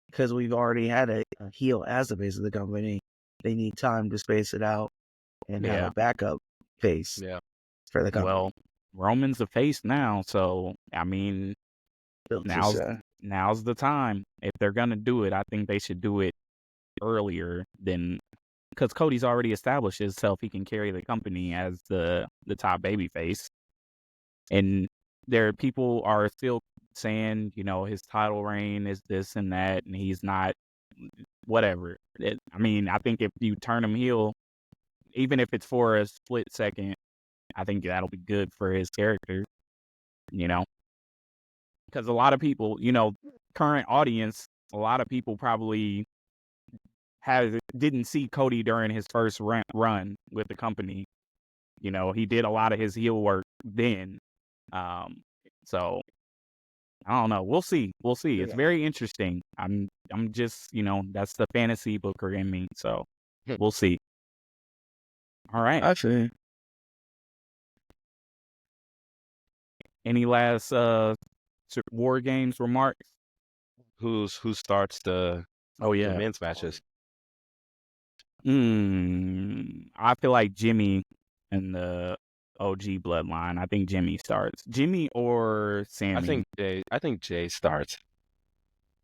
Because we've already had a heel as the face of the company. They need time to space it out and have a backup face for the company. Well, Roman's the face now, so I mean, Built to now's say. now's the time. If they're gonna do it, I think they should do it earlier than because Cody's already established himself. He can carry the company as the top babyface, and people are still saying, his title reign is this and that, and he's not. Whatever. I mean, I think if you turn him heel, even if it's for a split second, I think that'll be good for his character. Because a lot of people, current audience, a lot of people probably didn't see Cody during his first run with the company. He did a lot of his heel work then. So I don't know. We'll see. It's Yeah. very interesting. I'm just, that's the fantasy booker in me. So we'll see. All right. I see. Any last War Games remarks? Who starts the Oh the yeah. men's matches? I feel like Jimmy and the OG bloodline. I think Jimmy starts. Jimmy or Sammy. I think Jay starts.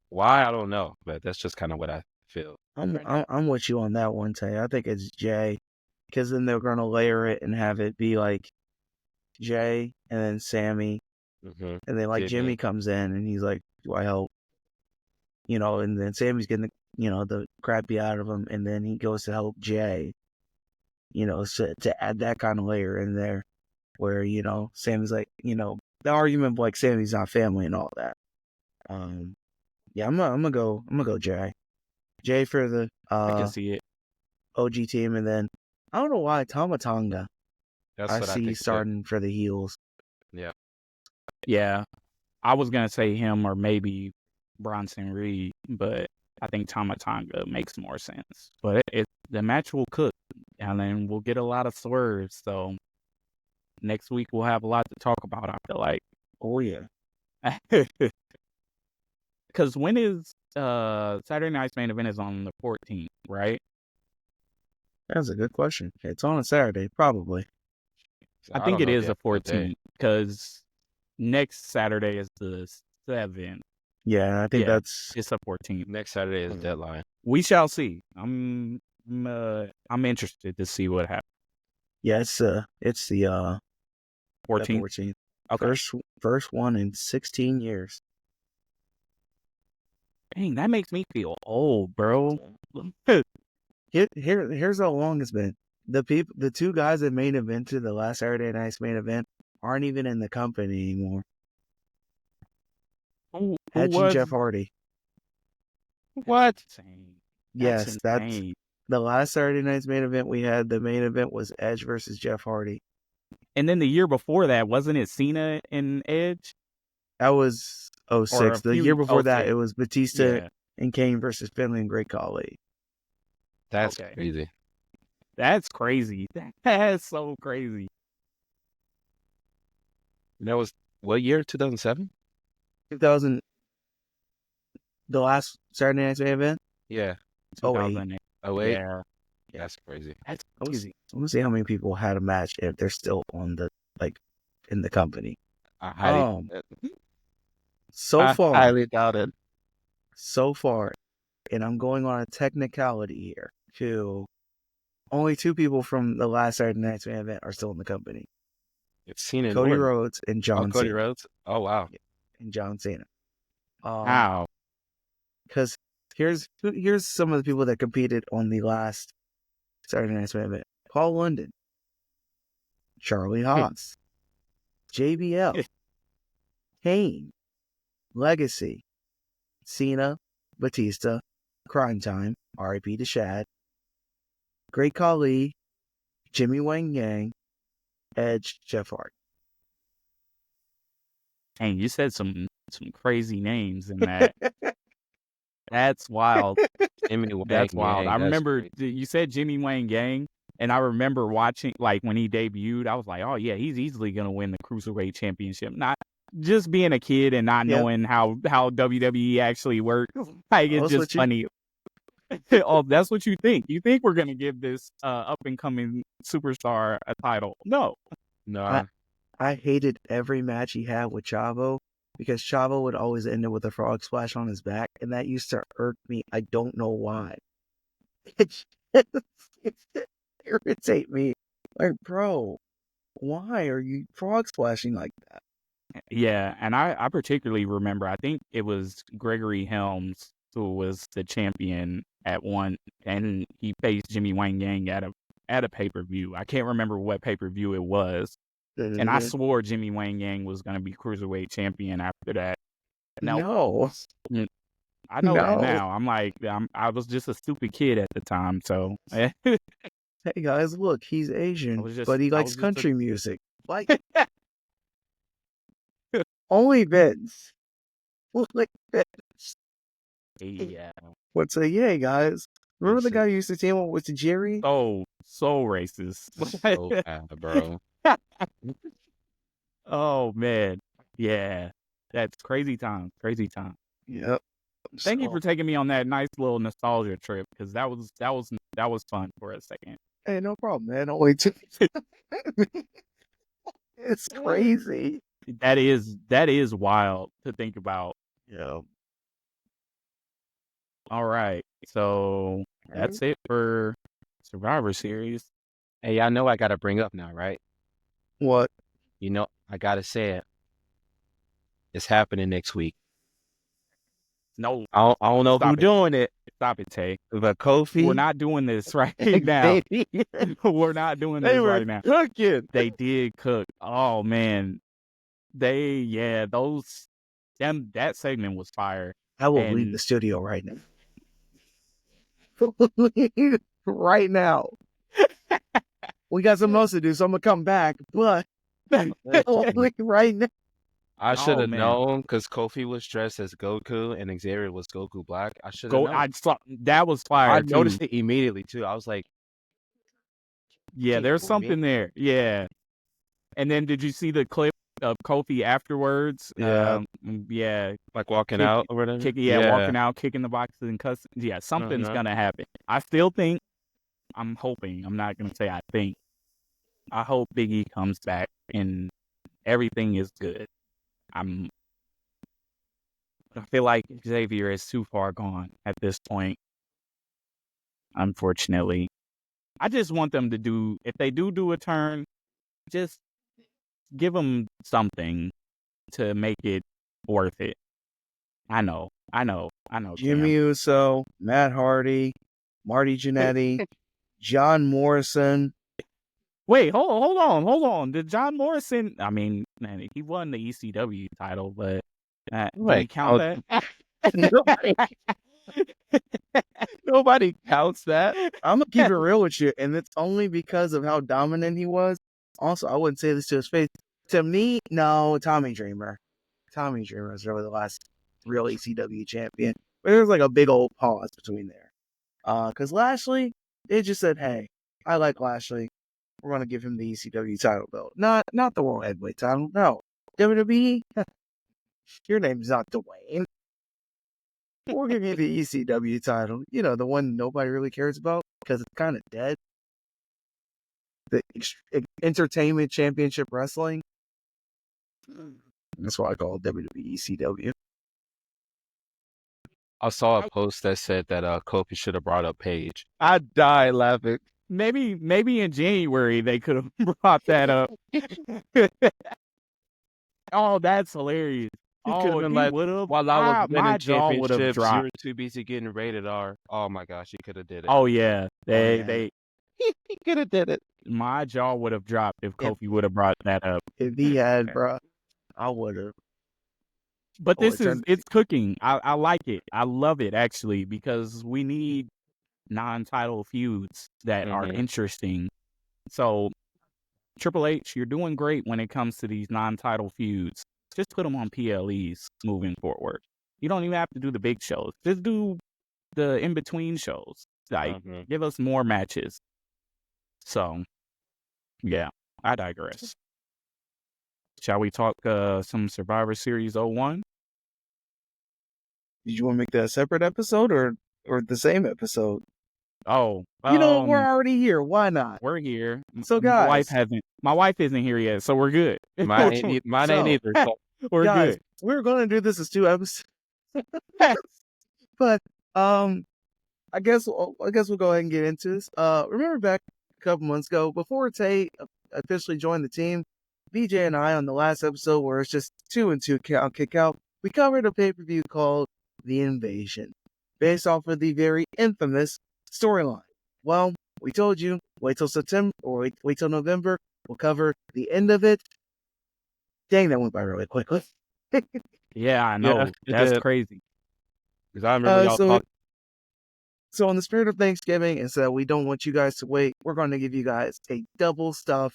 Why I don't know, but that's just kind of what I feel. I'm with you on that one, Tay. I think it's Jay, because then they're gonna layer it and have it be like Jay and then Sammy, Mm-hmm. and then like Jimmy comes in and he's like, "Do I help?" And then Sammy's getting the crap beat out of him, and then he goes to help Jay. So to add that kind of layer in there, where Sammy's like, the argument of like Sammy's not family and all that. Yeah, I'm gonna go Jay. Jay for the I can see it. OG team, and then I don't know why Tama Tonga That's I what I see think. starting for the heels. Yeah. I was gonna say him or maybe Bronson Reed, but I think Tama Tonga makes more sense. But the match will cook, and then we'll get a lot of swerves. So next week we'll have a lot to talk about. I feel like. Oh yeah. Because when is Saturday Night's main event is on the 14th, right? That's a good question. It's on a Saturday, probably. I think it is the 14th because next Saturday is the 7th. Yeah, I think it's the 14th. Next Saturday is deadline. We shall see. I'm interested to see what happens. Yeah, it's the 14th. 14th. Okay. First one in 16 years. Dang, that makes me feel old, bro. Here's how long it's been. The two guys that main evented the last Saturday Night's main event aren't even in the company anymore. Who Edge and was Jeff Hardy. what? Yes, that's insane. the last Saturday Night's main event we had. The main event was Edge versus Jeff Hardy. And then the year before that, wasn't it Cena and Edge? That was 06. The year before that, 06. it was Batista and Kane versus Finlay and Great Khali. That's Okay. crazy. That's crazy. That's so crazy. That was what year? 2007? 2000. The last Saturday Night's main event? Yeah. 2008. Oh wait. Yeah. That's crazy. That's I crazy. want to see how many people had a match if they're still on the in the company. I highly So far, highly doubt it. so far, and I'm going on a technicality here. Only two people from the last Saturday Night's main event are still in the company: It's Cena and Cody Orton. Rhodes and John Cody Cena. Rhodes. Oh wow. And John Cena. How? Because here's some of the people that competed on the last Saturday Night's main event: Paul London, Charlie Haas, JBL, Kane, Legacy, Cena, Batista, Crime Time, R.I.P. to Shad, Great Khali, Jimmy Wang Yang, Edge, Jeff Hardy. Dang, you said some crazy names in that. That's wild. Jimmy Wang That's wild. Yang, I that's remember crazy. you said Jimmy Wang Gang, and I remember watching like when he debuted. I was like, oh yeah, he's easily gonna win the Cruiserweight Championship. Not just being a kid and not knowing how WWE actually works. Like it's just funny. Oh, that's what you think. You think we're gonna give this up and coming superstar a title? No. No. I hated every match he had with Chavo because Chavo would always end it with a frog splash on his back, and that used to irk me. I don't know why. It just irritate me. Like, bro, why are you frog splashing like that? Yeah, and I particularly remember, I think it was Gregory Helms who was the champion at one, and he faced Jimmy Wang Yang at a pay-per-view. I can't remember what pay-per-view it was. And I swore Jimmy Wang Yang was going to be cruiserweight champion after that. No. I know that No. now. I'm like, I was just a stupid kid at the time, so Hey guys, look, he's Asian, but he likes country music. Like, only Vince. Only Vince. yeah. What's say, yay, guys? Remember the guy who used to team up with Jerry? So racist. So bad, bro. Oh man, yeah, that's crazy time. Crazy time. Yep. Thank you for taking me on that nice little nostalgia trip, because that was fun for a second. Hey, no problem, man. Only two. It's crazy. That is wild to think about. Yeah. All right, so that's it for Survivor Series. Hey, I know I got to bring up now, right? What? You know, I got to say it. It's happening next week. No, I don't know Stop who's it. doing it, stop it, Tay. but Kofi. We're not doing this right now. We're not doing this They were right now. cooking. They did cook. Oh man, that segment was fire. I will leave And- the studio right now. Right now. We got something else to do, so I'm gonna come back. But only right now. I should have man. known because Kofi was dressed as Goku and Xavier was Goku Black. I should have Go. known. I saw that was fire. I too. noticed it immediately too. I was like, Yeah, there's People, something there. Yeah. And then did you see the clip of Kofi afterwards? Yeah. Yeah. like walking Kick- out or whatever. Walking out, kicking the boxes and cussing. Yeah, something's Uh-huh. gonna happen. I still think. I'm hoping. I'm not gonna say I think. I hope Big E comes back and everything is good. I feel like Xavier is too far gone at this point. Unfortunately, I just want them to do. If they do a turn, just give them something to make it worth it. I know. Jimmy Uso, Matt Hardy, Marty Jannetty, John Morrison. Wait, hold on. Did John Morrison? I mean, man, he won the ECW title, but do we Wait, count that? Nobody counts that. I'm gonna keep it real with you, and it's only because of how dominant he was. Also, I wouldn't say this to his face. To me, no, Tommy Dreamer. Tommy Dreamer is really the last real ECW champion. But there's like a big old pause between there. Because Lashley, they just said, "Hey, I like Lashley. We're gonna give him the ECW title belt, not the World Heavyweight title. No, WWE. Your name's not Dwayne. We'll give you the ECW title. You know, the one nobody really cares about because it's kind of dead. The Entertainment Championship Wrestling. That's why I call it WWE ECW. I saw a post that said that Kofi should have brought up Paige. I die laughing. Maybe in January they could have brought that up. Oh, that's hilarious. He could have been like, would've. while I was my winning jaw would have championships, you dropped. were too busy getting rated R. Oh my gosh, he could have did it. Oh yeah, yeah. He could have did it. my jaw would have dropped if Kofi would have brought that up. If he had, bro, I would have. But Oh, this it it's cooking. I like it. I love it actually, because we need non-title feuds that are Mhm. interesting. So Triple H, you're doing great when it comes to these non-title feuds. Just put them on PLEs moving forward. You don't even have to do the big shows. Just do the in-between shows. Like, Mhm. give us more matches. So, yeah, I digress. Shall we talk some Survivor Series 01? Did you want to make that a separate episode or the same episode? Oh, You know, we're already here. Why not? we're here. So, My wife guys. my wife isn't here yet, so we're good. Mine ain't So- either. So We're Guys, good. we were going to do this as 2 episodes, but I guess we'll go ahead and get into this. Remember back a couple months ago, before Tay officially joined the team, BJ and I on the last episode, where it's just 2 and 2 count kick out, we covered a pay-per-view called The Invasion, based off of the very infamous storyline. Well, we told you, wait till September, or wait till November, we'll cover the end of it. Dang, that went by really quickly. Yeah, I know. it That's did. crazy. Because I remember y'all talking. So in the spirit of Thanksgiving, and so we don't want you guys to wait, we're going to give you guys a double stuff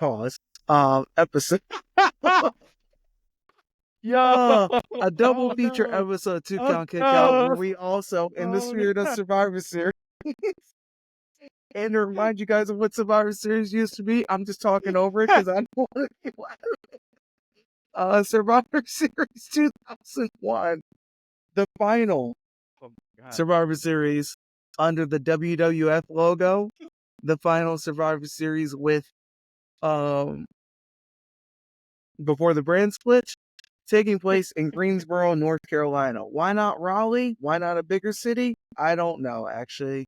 episode. A double feature episode 2 count kick out, where we also, in the spirit of Survivor Series, and to remind you guys of what Survivor Series used to be, I'm just talking over it because I don't want to be laughing. Survivor Series 2001, the final Survivor Series under the WWF logo, the final Survivor Series with before the brand split, taking place in Greensboro, North Carolina. Why not Raleigh? Why not a bigger city? I don't know, actually.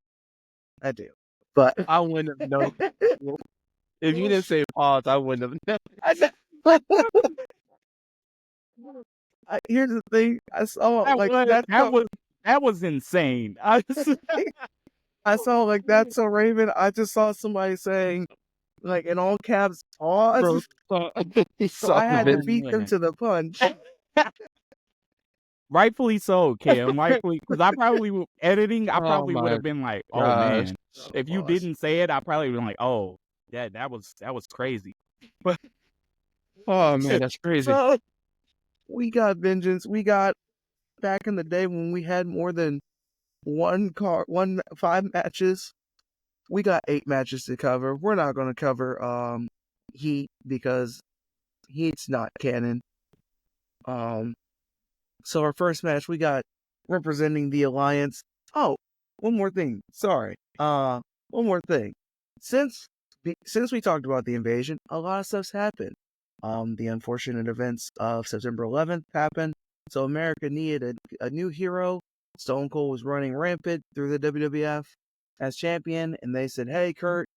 I do. But I wouldn't have known. If you didn't say pause, I wouldn't have known. Here's the thing. I saw that was insane. I saw like that's so Raven. I just saw somebody saying, like in all caps, pause. Bro, So I had to beat them to the punch. Rightfully so, Kim. Rightfully, because I probably editing. I Oh probably would my have been like, "Oh gosh. man!" If you didn't say it, I probably would have been like, "Oh, yeah, that was crazy." But Oh man, that's crazy. So, we got vengeance. We got back in the day when we had more than 5 matches. We got 8 matches to cover. We're not going to cover Heat because Heat's not canon. So our first match, we got representing the Alliance. Oh, one more thing. Sorry. One more thing. Since we talked about the invasion, a lot of stuff's happened. The unfortunate events of September 11th happened. So America needed a new hero. Stone Cold was running rampant through the WWF as champion, and they said, "Hey, Kurt,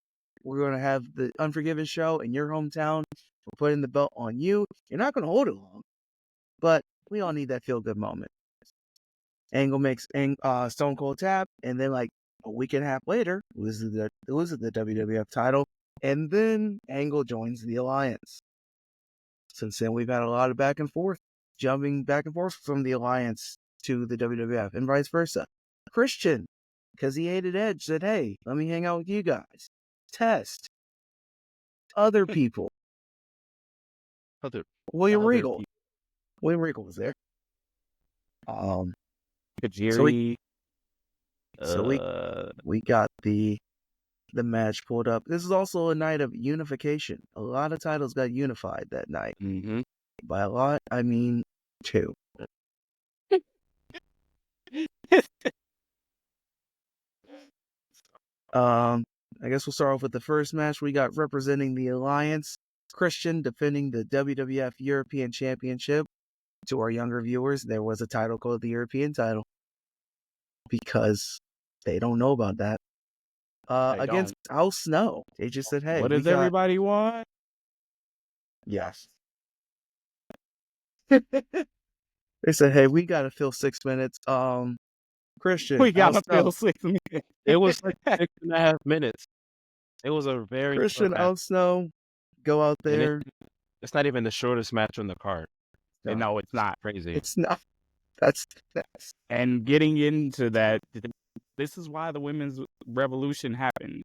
we're going to have the Unforgiven show in your hometown. We're putting the belt on you. You're not going to hold it long, but we all need that feel-good moment." Angle makes Stone Cold tap, and then like a week and a half later, loses the WWF title, and then Angle joins the Alliance. Since then, we've had a lot of back and forth, jumping back and forth from the Alliance to the WWF, and vice versa. Christian, because he hated Edge, said, "Hey, let me hang out with you guys." Test. Other people. William other Regal. people. William Regal was there. Kajiri. So we got the match pulled up. This is also a night of unification. A lot of titles got unified that night. Mm-hmm. By a lot, I mean 2. I guess we'll start off with the first match. We got representing the Alliance, Christian defending the WWF European Championship. To our younger viewers, there was a title called the European title because they don't know about that. Against Al Snow. They just said, "Hey, what does everybody want?" Yes. They said, "Hey, we got to fill 6 minutes." Christian, We got to Al Snow. fill 6 minutes. It was like 6.5 minutes. It was a very Christian, short Al match. Snow, go out And there. it's not even the shortest match on the card. No, it's not. Crazy. It's not. That's And getting into that, this is why the women's revolution happened.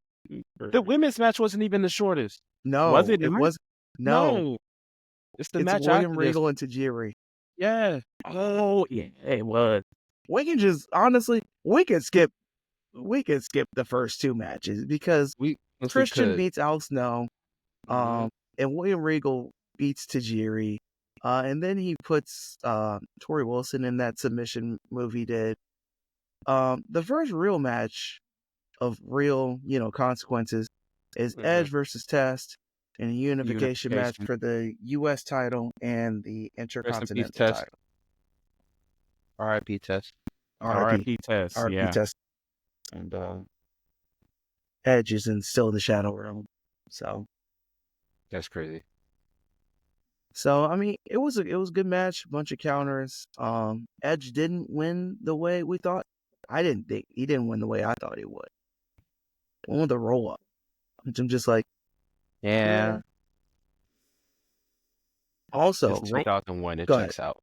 The women's match wasn't even the shortest. no. Was it It not? was no. It's the It's match William after this. Regal and Tajiri. Yeah. Oh, yeah, it was. We can just honestly, we can skip the first 2 matches because Christian beats Al Snow, and William Regal beats Tajiri, and then he puts Tori Wilson in that submission move he did. The first real match of real, consequences is Edge versus Test. in a unification match Unification. for the U.S. title and the Rest in peace, Intercontinental Test. title. R.I.P. Test. R.I.P. R.I.P. Test. R.I.P. Yeah. Test. And Edge is still in the Shadow Realm. That's crazy. So I mean, it was a good match, bunch of counters. Edge didn't win the way we thought. I didn't think he didn't win the way I thought he would. Won with a roll up. I'm just like, Yeah. Also, It's 2001. It Go ahead. checks out.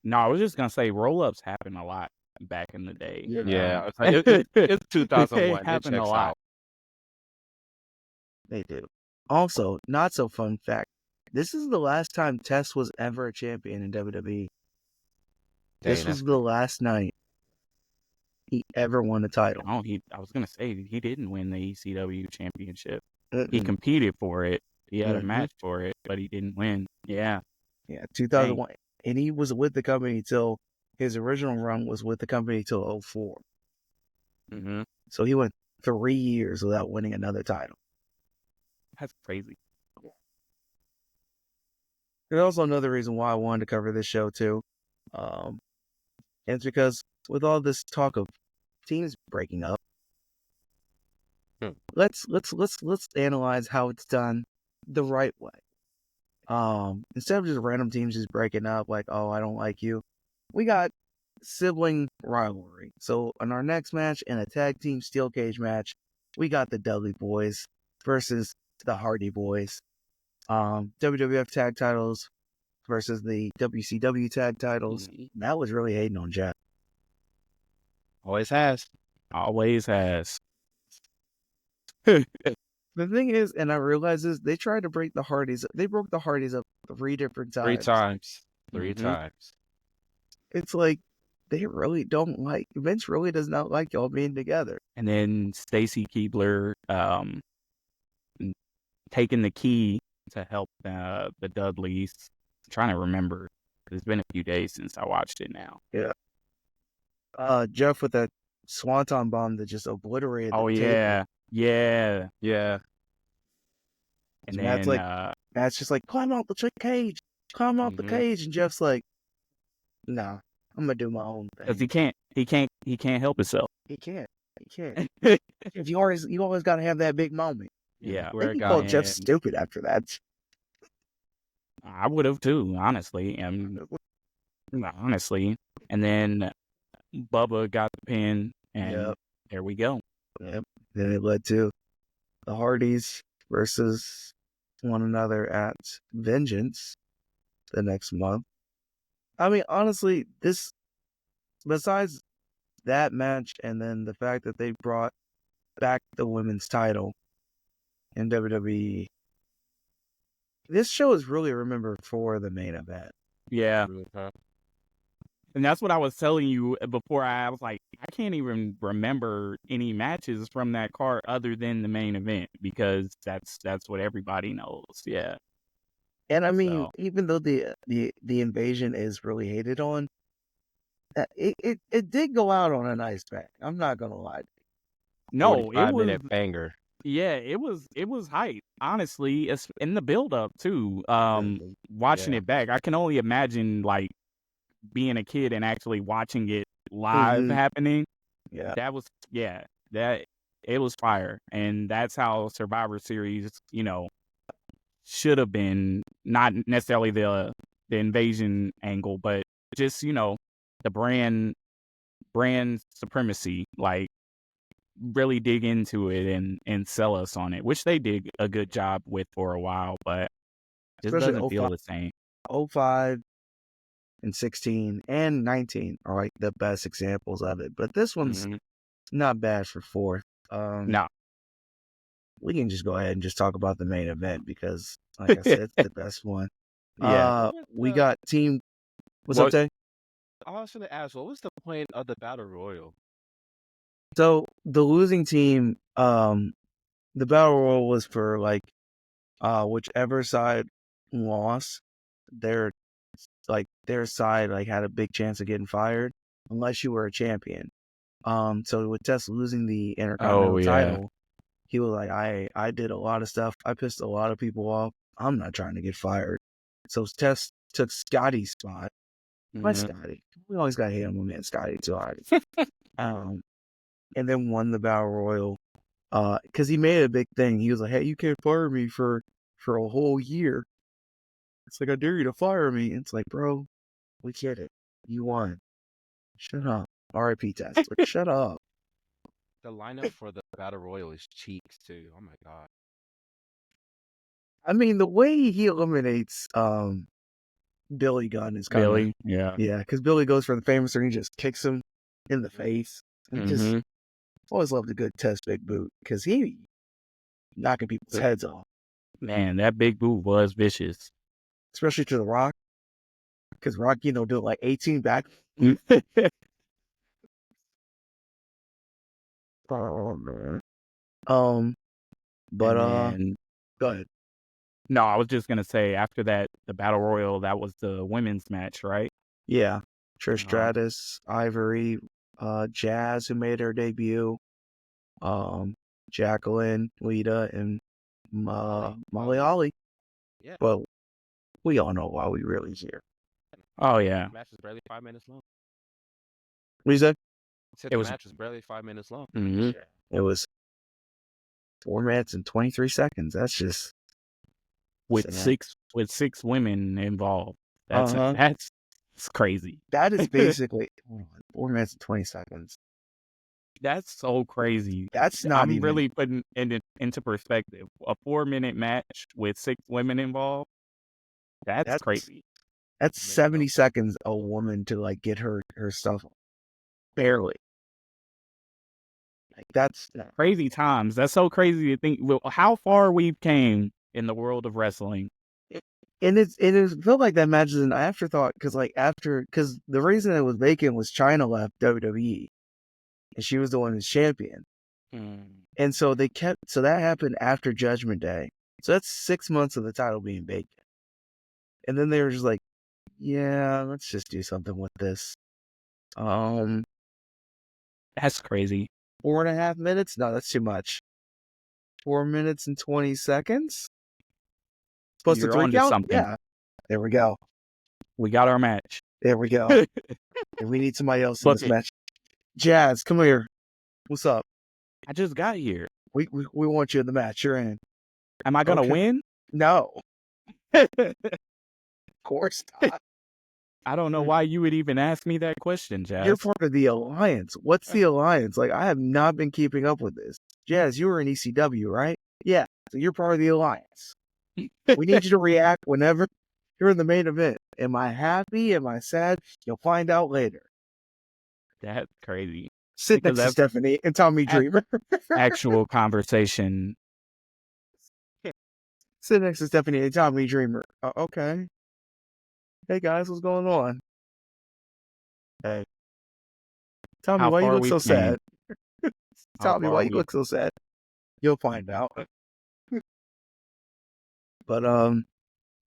No, I was just gonna say roll-ups happen a lot back in the day. Yeah. It's like, it's 2001. It happened a checks lot. out. they do. Also, not so fun fact. This is the last time Test was ever a champion in WWE. This Dang, was the last night he ever won a title. No, I was gonna say he didn't win the ECW championship. He Mm-mm. competed for it. He had a Mhm. match for it, but he didn't win. Yeah. Yeah, 2001. And he was with the company till his original run was with the company till 2004. Mm-hmm. So he went 3 years without winning another title. That's crazy. There's also another reason why I wanted to cover this show too. And it's because with all this talk of teams breaking up, let's analyze how it's done the right way. Instead of just random teams just breaking up, like, oh, I don't like you, we got sibling rivalry. So in our next match, in a tag team steel cage match, we got the Dudley Boys versus the Hardy Boys. WWF tag titles versus the WCW tag titles. That was really hating on Jeff. Always has. Always has. The thing is, and I realize this, they tried to break the Hardys. They broke the Hardys up 3 different times. 3 times. 3 Mhm. times. It's like they really don't like. Vince really does not like y'all being together. And then Stacy Keibler taking the key to help the Dudleys. I'm trying to remember. It's been a few days since I watched it now. Jeff with that swanton bomb that just obliterated. Oh the yeah, yeah. Yeah. And So then Matt's like, Matt's just like, climb out the cage, climb out the Mhm. cage, and Jeff's like, nah, I'm gonna do my own thing. because he can't help himself. He can't. If you always got to have that big moment. Yeah, I think he called Jeff and stupid after that. I would have too, honestly. Honestly. And then Bubba got the pin, and Yep. there we go. Yep. Then it led to the Hardys versus one another at Vengeance the next month. I mean, honestly, this, besides that match and then the fact that they brought back the women's title in WWE, this show is really remembered for the main event. Yeah. And that's what I was telling you before. I was like, I can't even remember any matches from that card other than the main event because that's what everybody knows. Yeah. And I mean, So- even though the invasion is really hated on, it did go out on a nice bang. I'm not gonna lie. No, it 45-minute was banger. yeah, it was hype. Honestly, it's in the build up too. Watching Yeah. it back, I can only imagine like being a kid and actually watching it live Mhm. happening. Yeah. That was that it was fire, and that's how Survivor Series, should have been. Not necessarily the invasion angle, but just the brand supremacy, like really dig into it and sell us on it, which they did a good job with for a while, but just Especially doesn't feel 05. the same. 05 and 16 and 19 are like the best examples of it. But this one's Mhm. not bad for 4th. No, We can just go ahead and just talk about the main event because, like I said, it's the best one. yeah. We got team. What's What- up, Tay? I was going to ask, what was the point of the Battle Royal? So the losing team, the battle royal was for like, whichever side lost, their side like had a big chance of getting fired unless you were a champion. So with Tess losing the Intercontinental Oh, yeah. title, he was like, I did a lot of stuff. I pissed a lot of people off. I'm not trying to get fired. So Test took Scotty's spot. Why Scotty? We always got to hate on my man Scotty too hard. And then won the Battle Royal. Because he made it a big thing. He was like, hey, you can't fire me for a whole year. It's like, I dare you to fire me. It's like, bro, we get it. You won. Shut up. R.I.P. Test. Like, shut up. The lineup for the Battle Royal is cheeks too. Oh my god. I mean, the way he eliminates Billy Gunn is kind of Billy, yeah. Yeah, because Billy goes for the famous and he just kicks him in the face. And just always loved a good Test big boot because he knocking people's heads off, Man, that big boot was vicious. especially to the Rock. Because Rock, did like 18 back. Oh man. But And go ahead. no, I was just gonna say after that, the Battle Royal, that was the women's match, right? Yeah, Trish Uh-huh. Stratus, Ivory, Jazz, who made her debut, Jacqueline, Lita, and Molly Holly. Yeah. Well, we all know why we really here. Oh yeah, The match was barely 5 minutes long. What you said? Said It the was- match was barely 5 minutes long. It was 4 minutes and 23 seconds. That's just with sad. six women involved. That's Uh-huh. it's crazy. That is basically 4 minutes and 20 seconds. That's so crazy. That's not I'm even really putting it into perspective. A 4-minute match with 6 women involved. That's crazy. That's 70 seconds a woman to like get her stuff barely. Like that's Crazy times. That's so crazy to think how far we've came in the world of wrestling. and it felt like that match is an afterthought because the reason it was vacant was China left WWE and she was the one who's champion. And so that happened after Judgment Day. So that's 6 months of the title being vacant. And then they were just like, yeah, let's just do something with this. That's crazy. 4.5 minutes? No, that's too much. 4 minutes and 20 seconds? Supposed You're to 3 onto count? something. Yeah. There we go. We got our match. There we go. And we need somebody else in Book this it. match. Jazz, come here. What's up? I just got here. We want you in the match. You're in. Am I gonna Okay. win? No, of course not. I don't know why you would even ask me that question, Jazz. You're part of the Alliance. What's the Alliance? Like, I have not been keeping up with this. Jazz, you were in ECW, right? Yeah. So you're part of the Alliance. We need you to react whenever you're in the main event. Am I happy? Am I sad? You'll find out later. That's crazy. Sit Because next to that's- Stephanie and Tommy Dreamer. Actual conversation. Sit next to Stephanie and Tommy Dreamer. Okay. Hey guys, what's going on? Hey. Tommy, How why you far look we so sad? How Tommy, far why you we- look so sad? You'll find out. But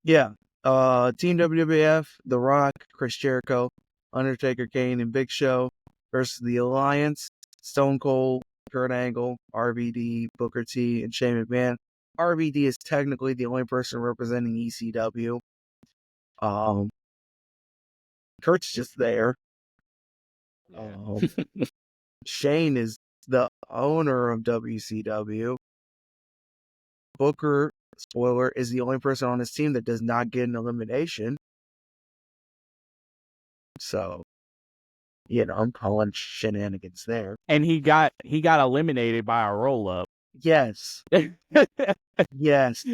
yeah. Team WWF, The Rock, Chris Jericho, Undertaker, Kane, and Big Show versus the Alliance, Stone Cold, Kurt Angle, RVD, Booker T, and Shane McMahon. RVD is technically the only person representing ECW. Kurt's just there. Shane is the owner of WCW. Booker, spoiler, is the only person on his team that does not get an elimination. So, I'm calling shenanigans there. And he got eliminated by a roll up. Yes. Yes.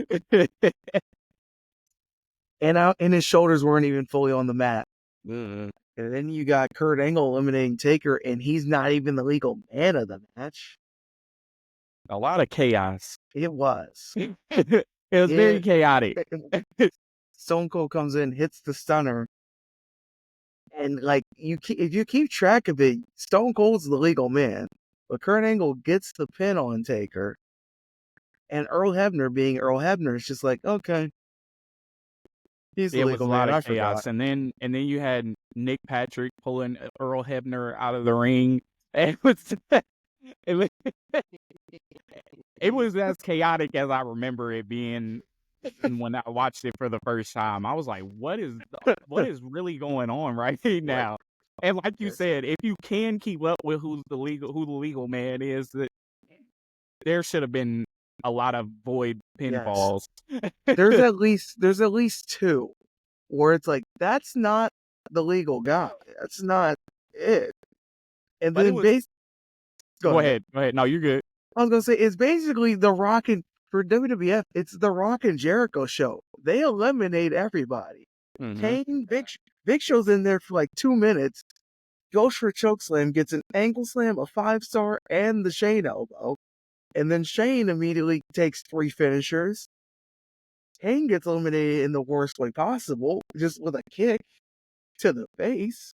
And his shoulders weren't even fully on the mat. And then you got Kurt Angle eliminating Taker, and he's not even the legal man of the match. A lot of chaos. It was. It was very Yeah. chaotic. Stone Cold comes in, hits the stunner, and like if you keep track of it, Stone Cold's the legal man, but Kurt Angle gets the pin on Taker, and Earl Hebner, being Earl Hebner, is just like, okay, he's the It was a legal lot man. I of chaos. forgot. And then you had Nick Patrick pulling Earl Hebner out of the ring. It was It was as chaotic as I remember it being when I watched it for the first time. I was like, what is really going on right now? And like you Yes. said, if you can keep up with who the legal man is, there should have been a lot of void pinfalls. There's at least two where it's like, that's not the legal guy. That's not it. And But it then was go go ahead. ahead. No, you're good. I was gonna say it's basically The Rock and for WWF, it's The Rock and Jericho show. They eliminate everybody. Mhm. Kane, Big Show's in there for like 2 minutes, goes for a chokeslam, gets an ankle slam, a 5-star, and the Shane elbow. And then Shane immediately takes 3 finishers. Kane gets eliminated in the worst way possible, just with a kick to the face.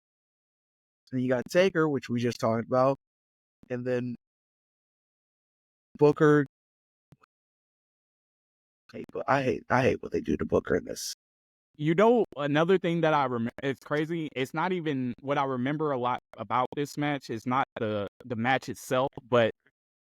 And you got Taker, which we just talked about. And then Booker. I hate what they do to Booker in this. You know, another thing that I remember, it's crazy. It's not even what I remember a lot about this match. It's not the match itself, but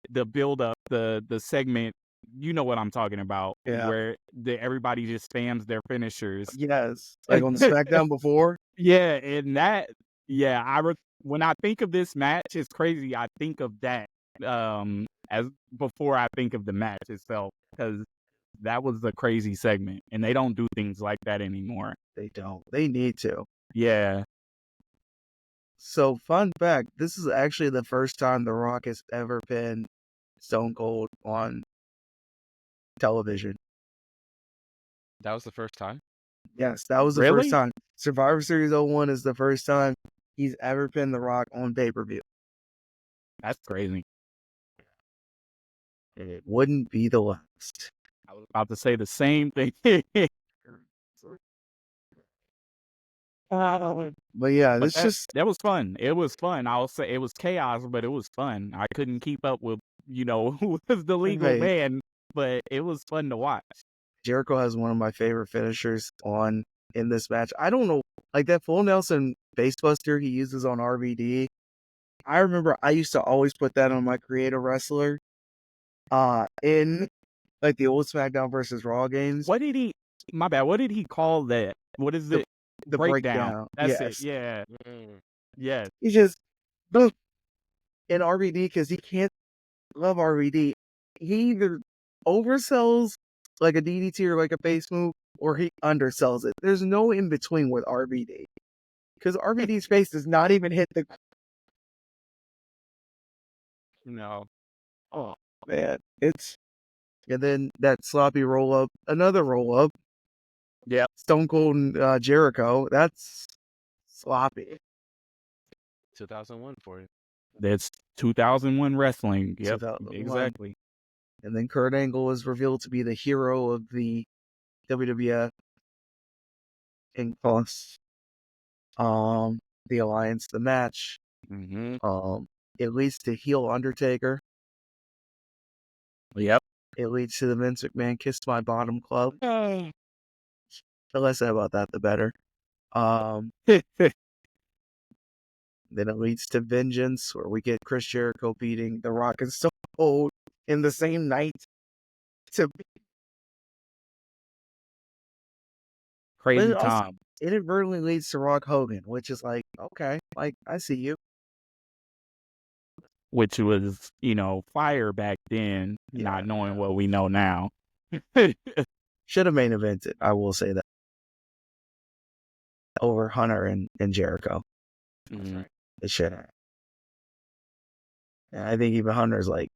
the build up, the segment. You know what I'm talking about, Yeah. where everybody just spams their finishers. Yes, like on the SmackDown before. Yeah, and that, yeah, when I think of this match, it's crazy. I think of that as before I think of the match itself, because that was a crazy segment, and they don't do things like that anymore. They don't. They need to. Yeah. So, fun fact: this is actually the first time The Rock has ever been Stone Cold on television. That was the first time. Yes, that was the Really? first time. Survivor Series 01 is the first time he's ever been The Rock on pay-per-view. That's crazy. And it wouldn't be the last. I was about to say the same thing. But yeah, But it's just that was fun. It was fun. I'll say it was chaos, but it was fun. I couldn't keep up with, who was the legal Right. man, but it was fun to watch. Jericho has one of my favorite finishers in this match. I don't know, like that full Nelson basebuster he uses on RVD. I remember I used to always put that on my creative wrestler. In like the old SmackDown versus Raw games. What did he? My bad. What did he call that? What is it? The breakdown. That's Yes. it. Yeah. Yes. He just boom in RVD because he can't love RVD. He either oversells like a DDT or like a base move, or he undersells it. There's no in between with RVD because RVD's face does not even hit the. No. Oh man, it's and then that sloppy roll up, another roll up. Yep. Stone Cold and Jericho. That's sloppy. 2001 for you. That's 2001 wrestling. Yep. 2001. Exactly. And then Kurt Angle is revealed to be the hero of the WWF and plus the alliance, the match. Mm-hmm. It leads to heel Undertaker. Yep. It leads to the Vince McMahon Kiss My Bottom Club. The less I say about that, the better. Then it leads to Vengeance, where we get Chris Jericho beating The Rock and Stone Cold in the same night. Crazy also time. inadvertently leads to Rock Hogan, which is like, okay, like I see you. Which was, fire back then, Yeah. not knowing what we know now. Should have main evented, I will say that. Over Hunter and Jericho. Mhm. It should have. And I think even Hunter's like,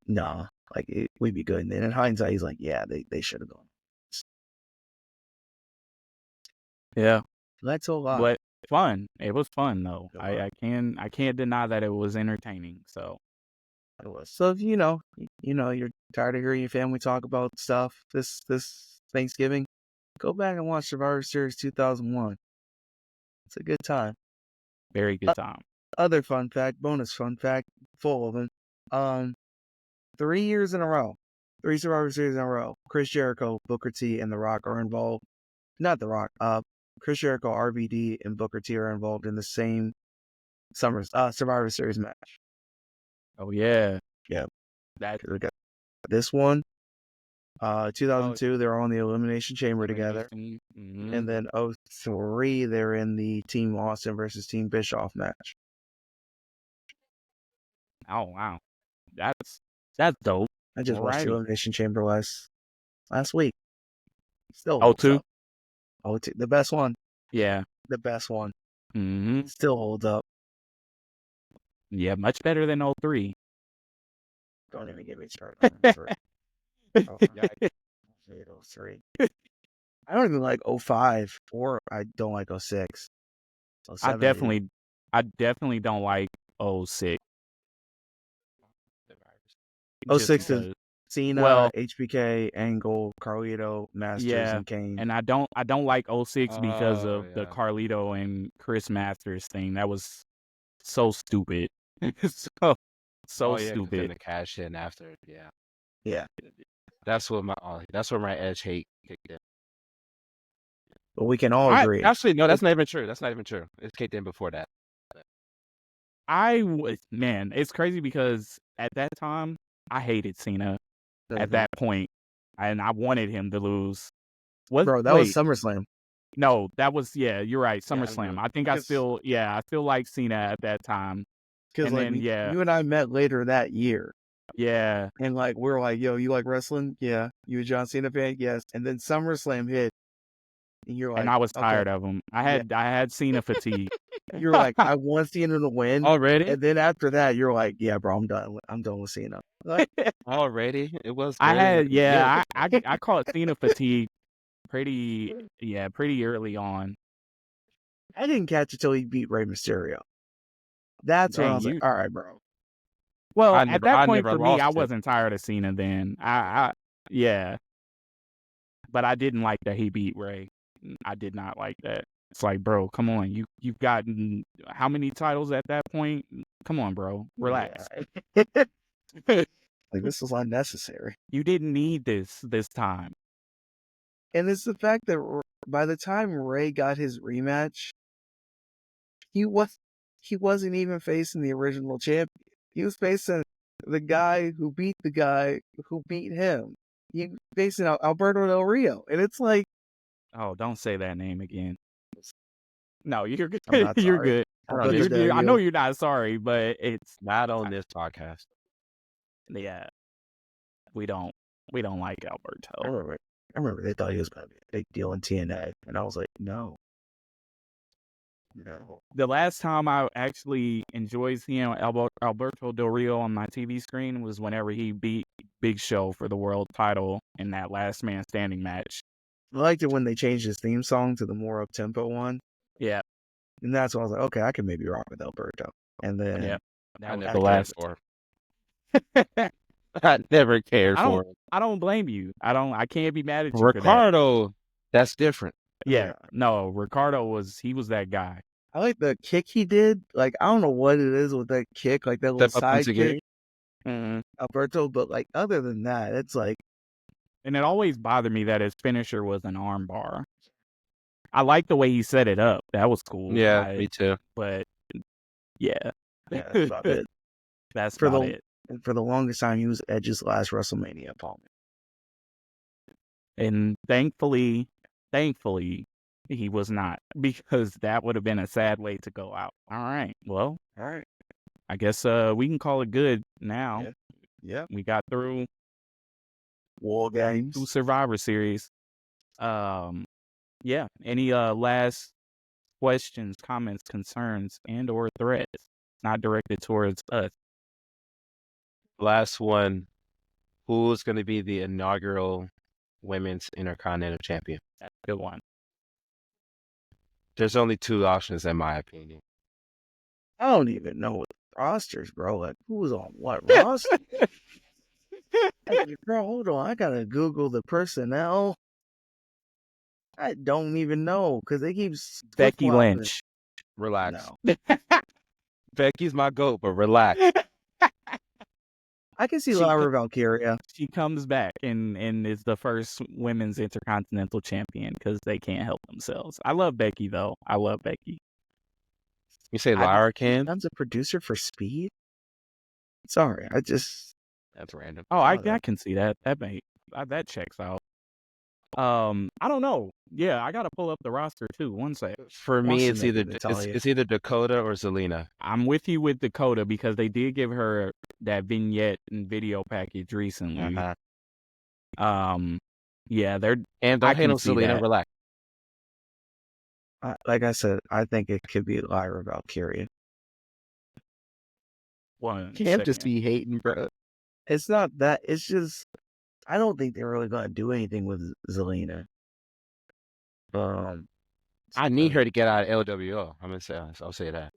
nah, like we'd be good. And then in hindsight, he's like, yeah, they should have gone. Yeah. That's a lot. But fun. It was fun though. It was. I can't deny that it was entertaining. So It was. So if you're tired of hearing your family talk about stuff this Thanksgiving, go back and watch Survivor Series 2001. It's a good time. very good time. Other fun fact, bonus fun fact, full of them. 3 years in a row, 3 Survivor Series in a row, Chris Jericho, Booker T, and The Rock are involved. Not The Rock. Chris Jericho, RVD, and Booker T are involved in the same Survivor Series match. Oh yeah. Yeah. That We got this one, 2002, they're on the Elimination Chamber together. Mm-hmm. And then 03, they're in the Team Austin versus Team Bischoff match. Oh wow, that's dope. I just watched the Alrighty. Elimination Chamber last week. Still Oh, holds two? up. 02, the best one. Yeah. The best one. Mm-hmm. Still holds up. Yeah, much better than 03. Don't even get me started on 03. Oh, Yeah, 03. I don't even like 05, or I don't like 06. I 07, definitely don't like 06. 06 Just is because- Cena, Well- HBK, Angle, Carlito, Masters, Yeah, and Kane. and I don't like 06 because Oh, of the yeah. Carlito and Chris Masters thing. That was so stupid. so Oh, yeah, 'cause then stupid. the cash in after. Yeah, Yeah. that's where my Edge hate kicked in. But we can all agree. Actually, no, that's not even true. That's not even true. It kicked in before that. Man, it's crazy because at that time I hated Cena Mhm. at that point, and I wanted him to lose. What, Bro, that was SummerSlam. No, that was you're right, Yeah, I SummerSlam. know. I think I Because- still like Cena at that time. Because And like then, yeah. you and I met later that year. Yeah, And like we're like, yo, you like wrestling? Yeah. You a John Cena fan? Yes. And then SummerSlam hit. And you're like, and I was okay. tired of him. I had Cena fatigue. You're like, I want Cena to win. Already, And then after that, you're like, yeah, bro, I'm done with Cena. Like, already, it was. I really had good. I caught Cena fatigue pretty early on. I didn't catch it till he beat Rey Mysterio. That's when I Dang, was like, all right, bro. Well, I at never- that I point never for me, I lost it. wasn't tired of Cena then. But I didn't like that he beat Ray. I did not like that. It's like, bro, come on. You've gotten how many titles at that point? Come on, bro. Relax. Yeah. Like, this was unnecessary. You didn't need this time. And it's the fact that by the time Ray got his rematch, he wasn't even facing the original champion. He was facing the guy who beat the guy who beat him. He was facing Alberto Del Rio, and it's like, Oh, don't say that name again. No, you're good. I'm not You're sorry. good. Alberto You're- Del I know Rio. you're not sorry, but it's Not on this podcast. yeah. We don't like Alberto. I remember they thought he was gonna be a big deal in TNA, and I was like, no. The last time I actually enjoyed seeing Alberto Del Rio on my TV screen was whenever he beat Big Show for the world title in that last man standing match. I liked it when they changed his theme song to the more up tempo one, Yeah, and that's when I was like, okay, I can maybe rock with Alberto. And then yeah. I That was never the cared last. for him. I never cared I for him. I don't blame you. I can't be mad at you for that. Ricardo, that's different. Yeah, no, Ricardo was that guy. I like the kick he did. Like, I don't know what it is with that kick, like that little Step up side into kick, gear. Alberto. But like, other than that, it's like, And it always bothered me that his finisher was an arm bar. I like the way he set it up. That was cool. Yeah, me too. But yeah, yeah, that's about it. that's For about the- it. And for the longest time, he was Edge's last WrestleMania opponent. And thankfully, he was not, because that would have been a sad way to go out. All right. Well, All right. I guess we can call it good now. Yeah. Yeah. We got through War Games. 2 Survivor Series. Yeah. Any last questions, comments, concerns, and or threats not directed towards us? Last one. Who's going to be the inaugural Women's Intercontinental Champion? That's a good one. There's only 2 options, in my opinion. I don't even know what rosters, bro. Like, who's on what roster? Hey, bro, hold on. I gotta Google the personnel. I don't even know because they keep Becky flip-flopping. Lynch. Relax. No, Becky's my goat, but relax. I can see She Lyra Valkyria. She comes back and is the first women's intercontinental champion because they can't help themselves. I love Becky though. I love Becky. You say I- Lyra can? Becomes a producer for Speed. Sorry, I just That's random. Oh, I that. can see that. That checks out. I don't know. Yeah, I gotta pull up the roster too. One sec. For Watch me, the it's nigga either to tell you. it's either Dakota or Zelina. I'm with you with Dakota because they did give her that vignette and video package recently. Yeah, they're And I don't hate can on see Zelina. that. Relax. Like I said, I think it could be Lyra Valkyria. One Can't just second. be hating, bro. It's not that. It's just I don't think they're really gonna do anything with Zelina. I need her to get out of LWO. I'm gonna say I'll say that.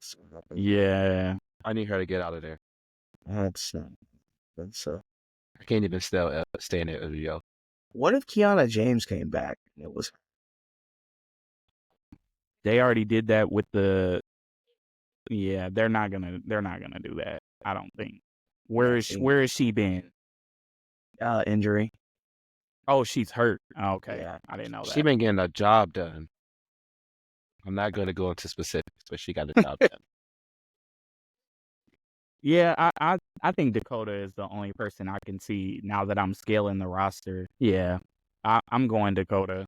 Yeah. I need her to get out of there. That's I can't even stay in LWO. What if Kiana James came back? It was They already did that with the. Yeah, they're not gonna do that. I don't think. Where is she been? injury. Oh, she's hurt. Oh, okay, Yeah. I didn't know that. She been getting a job done. I'm not going to go into specifics, but she got a job done. Yeah, I think Dakota is the only person I can see now that I'm scaling the roster. Yeah, I'm going Dakota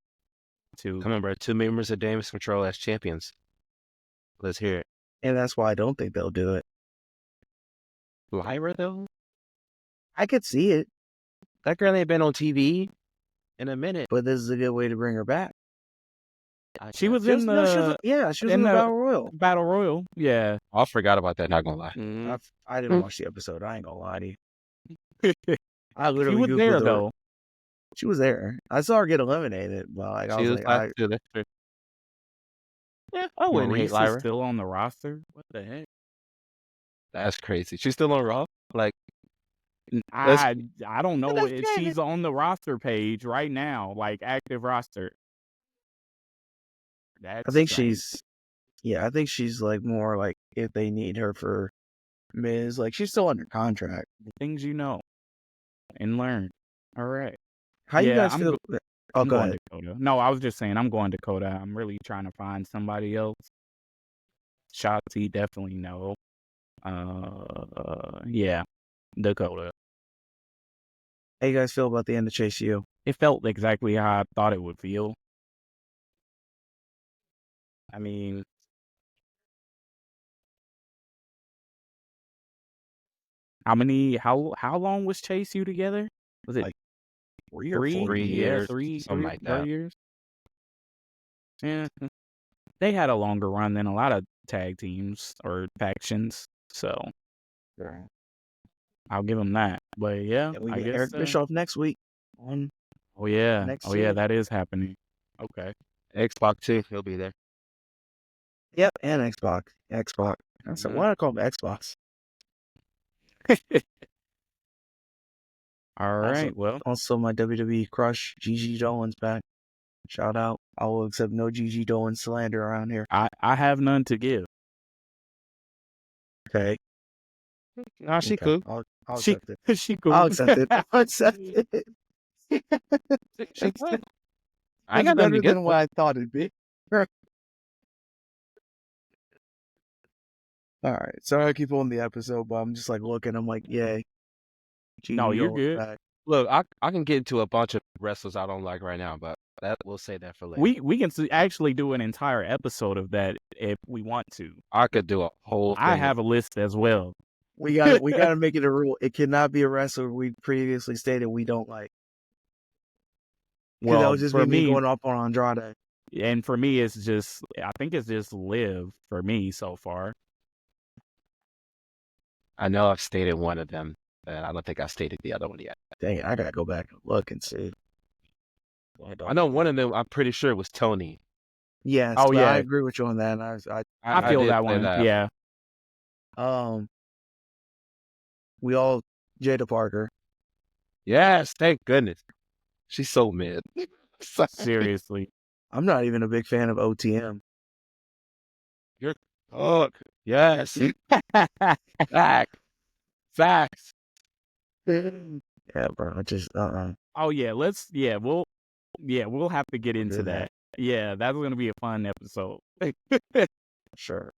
too. Come on, bro. 2 members of Damage Control as champions. Let's hear it. And that's why I don't think they'll do it. Lyra, though? I could see it, That girl ain't been on TV in a minute. but this is a good way to bring her back. She was She in was in the Battle Royal. Battle Royal. Yeah, I forgot about that, not gonna lie. I didn't watch the episode. I ain't gonna lie to you. I she literally was Googled there her. though. She was there. I saw her get eliminated, but like I She was was like, last too, that's true. Yeah, I wouldn't Maurice hate Lyra. is still on the roster. What the heck? That's crazy. She's still on Raw? Like, I don't know That's if crazy. she's on the roster page right now, like active roster. That's I think strange. I think she's like more like if they need her for Miz, like she's still under contract. The things you know and learn. All right. How you Yeah, guys feel? I'm go going ahead. Dakota. No, I was just saying I'm going Dakota. I'm really trying to find somebody else. Shotzi, definitely no. Yeah, Dakota. How you guys feel about the end of Chase U? It felt exactly how I thought it would feel. I mean, how long was Chase U together? Was it Like 3 three? 4 3 Yeah, years, three, something like that. 4 years. Yeah, they had a longer run than a lot of tag teams or factions, so I'll give them that. But yeah, And we I get guess. Eric Bischoff next week on Oh yeah, next oh yeah, year. that is happening. Okay. Xbox too. He'll be there. Yep, and Xbox. I said, why do I call him Xbox? All right. Well, Also, my WWE crush, Gigi Dolan's back. Shout out. I will accept no Gigi Dolan slander around here. I have none to give. Okay. Nah, she Okay. cool. I'll She accept it. she cool. I'll accept it. I'll accept it. She It's cool. I ain't it's got nothing better to get. than what I thought it'd be. All right. Sorry I keep on the episode, but I'm just like looking. I'm like, yay. No, Gigi you're Dolan's good. back. Look, I can get into a bunch of wrestlers I don't like right now, but we'll say that for later. We can actually do an entire episode of that if we want to. I could do a whole thing. I have a list as well. We gotta make it a rule. It cannot be a wrestler we previously stated we don't like. 'Cause that Well, would just for be me me, going up on Andrade. and for me, it's just I think it's just Liv for me so far. I know I've stated one of them, but I don't think I stated the other one yet. Dang it, I gotta go back and look and see. I know one of them. I'm pretty sure was Tony. Yes. Oh, but yeah. I agree with you on that. I feel did that say one. Yeah. We all Jada Parker. Yes, thank goodness. She's so mid. Seriously. I'm not even a big fan of OTM. Oh, yes. Facts. Yeah, bro. I just Oh yeah, we'll have to get into do that. that. Yeah, that's gonna be a fun episode. Sure.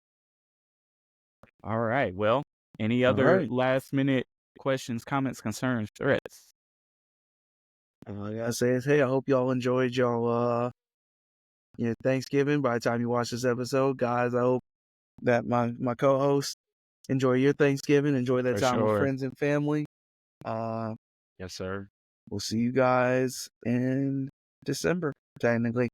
All right. Well, any All other right. last minute questions, comments, concerns, threats. All I gotta say is, hey, I hope y'all enjoyed y'all Thanksgiving. By the time you watch this episode, guys, I hope that my co-host enjoy your Thanksgiving, enjoy that For time with sure. friends and family. Yes, sir. We'll see you guys in December. Technically,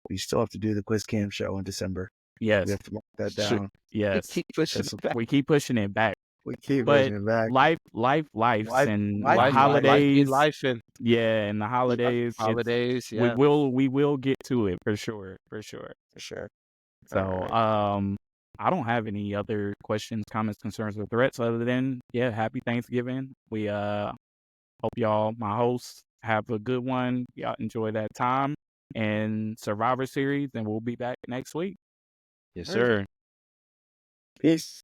we still have to do the Quiz Cam show in December. We Yes, have to mark that Sure. down. yes. Keep pushing That's- it back. we keep pushing it back. We keep But pushing it back. life, Life- and life- the life- holidays. life and Yeah, and the holidays. it's- holidays. We Yeah. will get to it for sure. For sure. So, Alright. I don't have any other questions, comments, concerns, or threats other than happy Thanksgiving. We hope y'all, my hosts, have a good one. Y'all enjoy that time and Survivor Series, and we'll be back next week. Yes, Alright. sir. Peace.